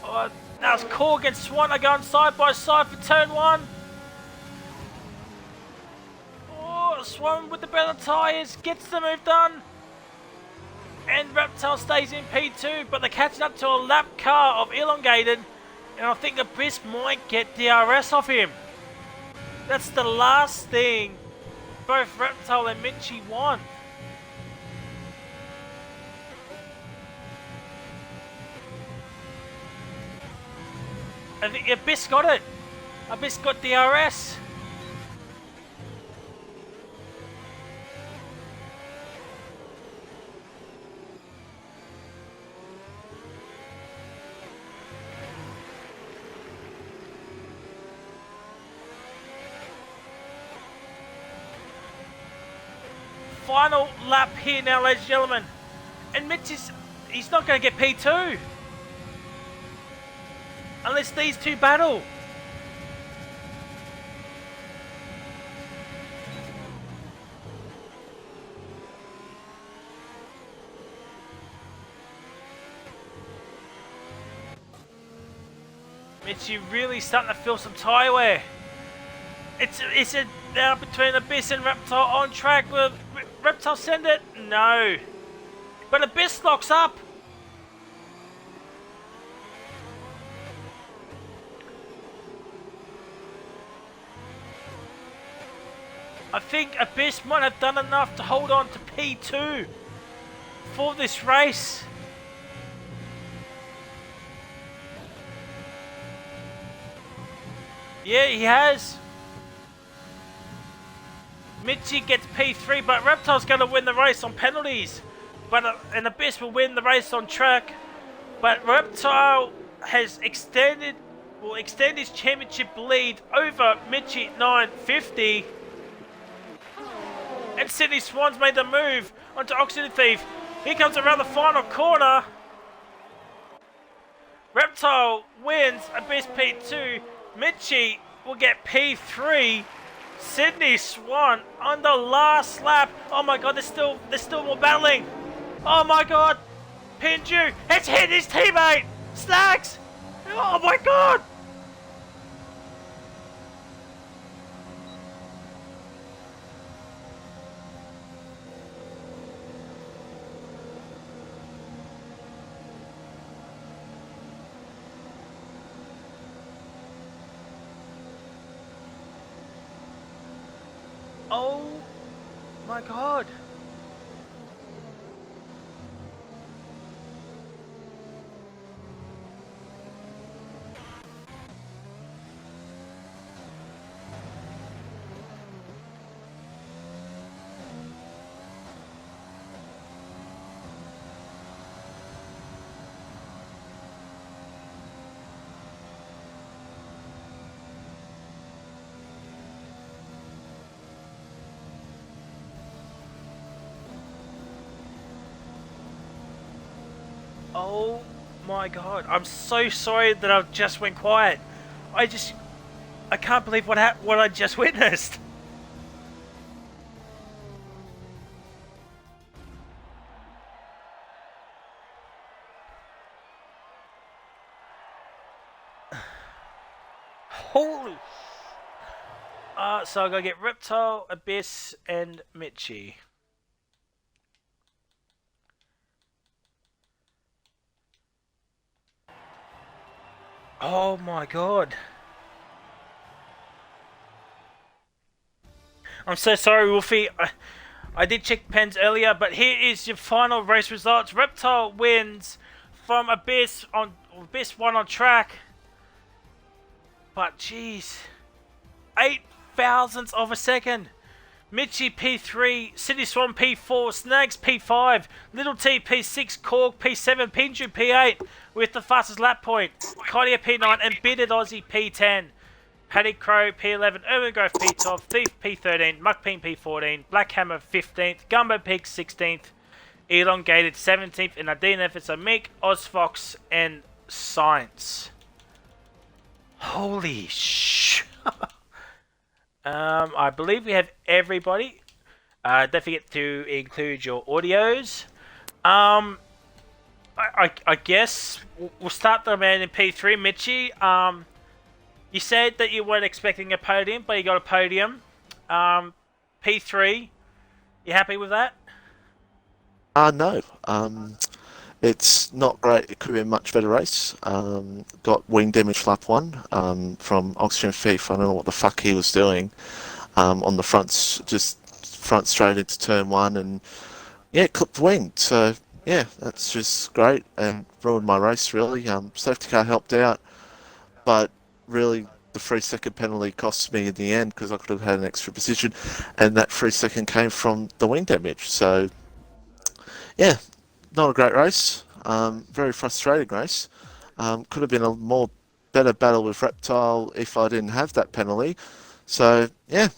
Speaker 1: Oh, now it's Korg and Swan are going side by side for turn 1. Oh, Swan with the better tyres gets the move done. And Reptile stays in P2, but they're catching up to a lap car of Elongated, and I think Abyss might get DRS off him. That's the last thing both Reptile and Mitchy want. I think Abyss got it. Abyss got DRS. Final lap here now, ladies and gentlemen. And Mitch he's not going to get P2. Unless these two battle. Mitchy really starting to feel some tyre wear. It's a now between Abyss and Reptile on track. Will Reptile send it? No. But Abyss locks up. I think Abyss might have done enough to hold on to P2 for this race. Yeah, he has. Mitchy gets P3, but Reptile's going to win the race on penalties. And Abyss will win the race on track. But Reptile will extend his championship lead over Mitchy 950. And Sydney Swan's made the move onto Oxygen Thief. He comes around the final corner. Reptile wins, Abyss P2. Mitchy will get P3. Sydney Swan on the last lap. Oh my god, there's still more battling. Oh my god. Pinju, it's hit his teammate. Snacks. Oh my god. Oh my god. Oh my god, I'm so sorry that I've just went quiet. I can't believe what I just witnessed. Holy. So I gotta get Reptile, Abyss, and Mitchie. Oh my god. I'm so sorry, Wolfie. I did check pens earlier, but here is your final race results. Reptile wins from Abyss one on track. But jeez, 8 thousandths of a second. Mitchie P3, City Swan P4, Snags P5, Little T P6, Korg P7, Pinju P8 with the fastest lap point. Kodia P9 and Bidded Aussie P10. Paddy Crow P11, Urban Grove P12, Thief P13, Muckpeen P14, Black Hammer 15th, Gumbo Pig 16th, Elongated 17th, and Nadine Efforts are Mick, Ozfox, and Science. Holy sh! I believe we have everybody. Don't forget to include your audios. I guess we'll start the man in P3, Mitchie. You said that you weren't expecting a podium, but you got a podium. P3, you happy with that?
Speaker 2: No. It's not great. It could be a much better race. Got wing damage lap 1 from Oxygen Thief. I don't know what the fuck he was doing on the fronts, just front straight into turn 1 and yeah, clipped the wing. So yeah, that's just great and ruined my race really. Safety car helped out, but really the 3-second penalty cost me in the end because I could have had an extra position, and that 3-second came from the wing damage. So yeah, not a great race. Very frustrating race. Could have been a better battle with Reptile if I didn't have that penalty. So yeah,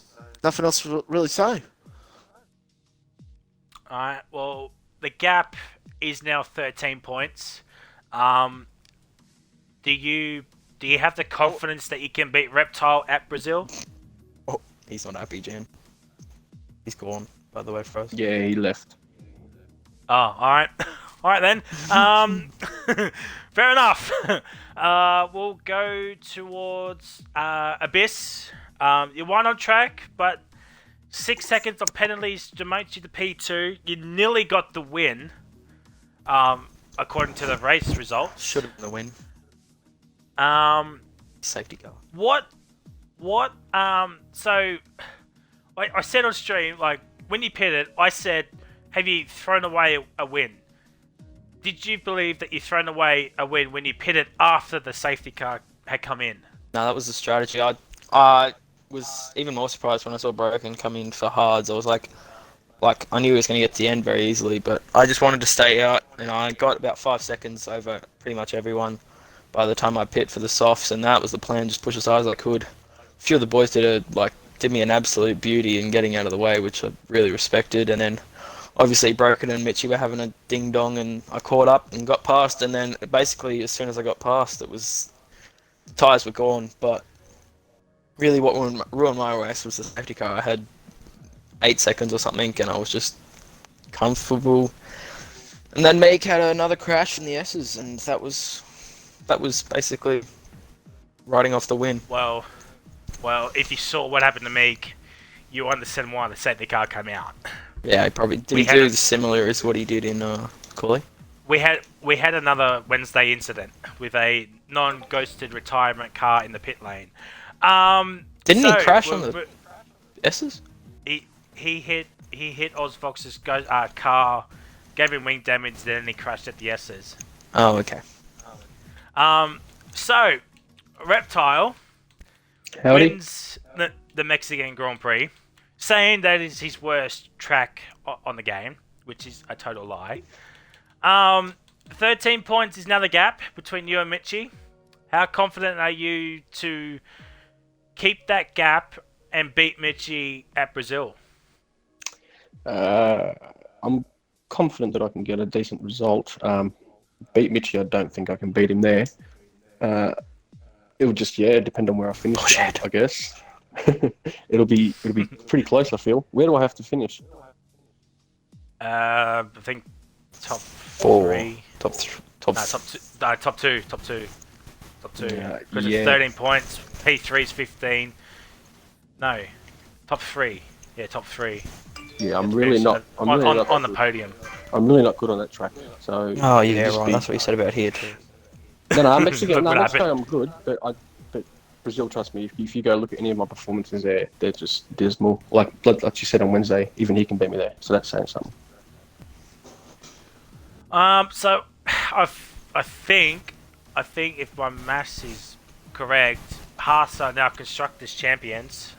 Speaker 2: nothing else to really say.
Speaker 1: Alright, well, the gap is now 13 points. Do you have the confidence that you can beat Reptile at Brazil?
Speaker 3: Oh, he's not happy, Jan. He's gone, by the way, for us.
Speaker 4: Yeah, he left.
Speaker 1: Oh, alright. Alright then. Fair enough. We'll go towards Abyss. You won on track, but 6 seconds of penalties demotes you to P2. You nearly got the win, according to the race results.
Speaker 3: Should have been the win. Safety car.
Speaker 1: So, I said on stream, like, when you pitted, I said, have you thrown away a win? Did you believe that you thrown away a win when you pitted after the safety car had come in?
Speaker 3: No, that was the strategy. I was even more surprised when I saw Broken come in for hards. I was like I knew he was going to get to the end very easily, but I just wanted to stay out, and I got about 5 seconds over pretty much everyone by the time I pit for the softs, and that was the plan, just push as hard as I could. A few of the boys did me an absolute beauty in getting out of the way, which I really respected, and then obviously Broken and Mitchie were having a ding-dong, and I caught up and got past, and then basically as soon as I got past, the tyres were gone, but really what ruined my race was the safety car. I had 8 seconds or something, and I was just comfortable. And then Meek had another crash in the S's, and that was basically riding off the win.
Speaker 1: Well, if you saw what happened to Meek, you understand why the safety car came out.
Speaker 3: Yeah, he probably did. He do similar as what he did in Cooley.
Speaker 1: We had another Wednesday incident with a non-ghosted retirement car in the pit lane.
Speaker 3: Didn't he crash on the S's?
Speaker 1: He hit Ozfox's car, gave him wing damage, then he crashed at the S's.
Speaker 3: Oh, okay.
Speaker 1: So Reptile wins the Mexican Grand Prix, saying that is his worst track on the game, which is a total lie. 13 points is now the gap between you and Mitchie. How confident are you to keep that gap and beat Mitchie at Brazil?
Speaker 4: I'm confident that I can get a decent result. Beat Mitchie, I don't think I can beat him there. It'll just depend on where I finish. I guess it'll be pretty close. I feel. Where do I have to finish?
Speaker 1: I think top
Speaker 3: 4,
Speaker 1: 3,
Speaker 3: top 2.
Speaker 1: Top two. Because it's 13 points. P3's 15. No, top 3. Yeah, top 3.
Speaker 4: Yeah, I'm really not. I'm really not
Speaker 1: on the podium.
Speaker 4: I'm really not good on that track. So.
Speaker 3: Oh yeah,
Speaker 4: just
Speaker 3: right.
Speaker 4: be-
Speaker 3: That's what you said about here too.
Speaker 4: No, Mexico.
Speaker 1: Look
Speaker 4: No,
Speaker 1: what
Speaker 4: Mexico.
Speaker 1: happened.
Speaker 4: I'm good, but Brazil. Trust me. If you go look at any of my performances there, they're just dismal. Like you said on Wednesday, even he can beat me there. So that's saying something.
Speaker 1: So I think if my maths is correct, Haas are now constructors champions.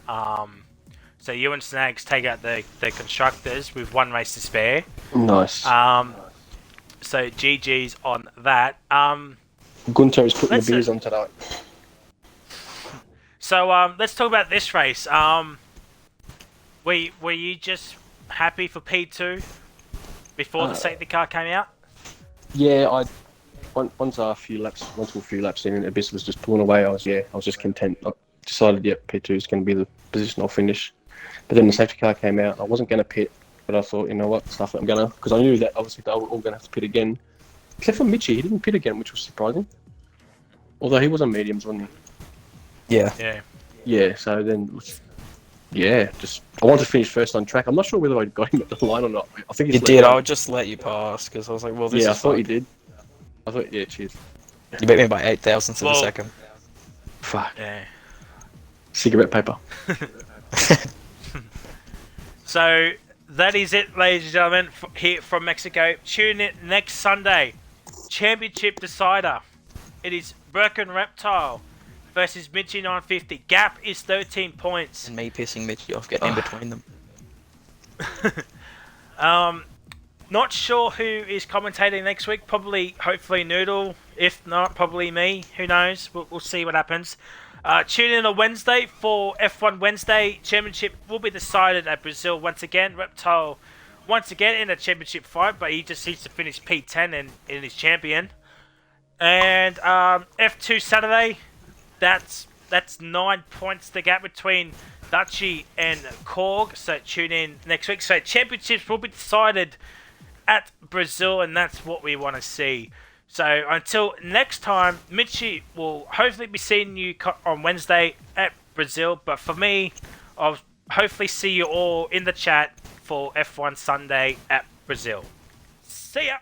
Speaker 1: So you and Snags take out the constructors with 1 race to spare.
Speaker 4: Nice.
Speaker 1: So GG's on that.
Speaker 4: Gunter is putting the
Speaker 1: let's,
Speaker 4: beers on tonight.
Speaker 1: So let's talk about this race. Were you just happy for P2 before the safety car came out?
Speaker 4: Yeah, once a few laps in, and Abyss was just pulling away. I was just content. I decided, P2 is going to be the position I'll finish. But then the safety car came out. I wasn't going to pit, but I thought, you know what, stuff it, I'm gonna, because I knew that obviously they were all going to have to pit again, except for Mitchie. He didn't pit again, which was surprising. Although he was on mediums, wasn't he?
Speaker 3: Yeah.
Speaker 1: Yeah.
Speaker 4: Yeah. So then, just I wanted to finish first on track. I'm not sure whether I got him at the line or not. I think
Speaker 3: You did. I would just let you pass because I was like, well, this is
Speaker 4: I thought
Speaker 3: fun.
Speaker 4: you did. I thought, cheers.
Speaker 3: You beat me by 8 thousandths of a
Speaker 1: Well-
Speaker 3: second.
Speaker 4: Fuck.
Speaker 1: Yeah.
Speaker 4: Cigarette paper.
Speaker 1: So that is it, ladies and gentlemen, here from Mexico. Tune in next Sunday. Championship decider. It is Broken Reptile versus Mitchie 950. Gap is 13 points.
Speaker 3: And me pissing Mitchie off getting in between them.
Speaker 1: Not sure who is commentating next week. Probably, hopefully, Noodle. If not, probably me. Who knows? We'll see what happens. Tune in on Wednesday for F1 Wednesday. Championship will be decided at Brazil once again. Reptile once again in a championship fight, but he just needs to finish P10 and is champion. And F2 Saturday, that's 9 points the gap between Dutchy and Korg. So tune in next week. So championships will be decided at Brazil, and that's what we want to see. So until next time, Mitchie will hopefully be seeing you on Wednesday at Brazil. But for me, I'll hopefully see you all in the chat for F1 Sunday at Brazil. See ya!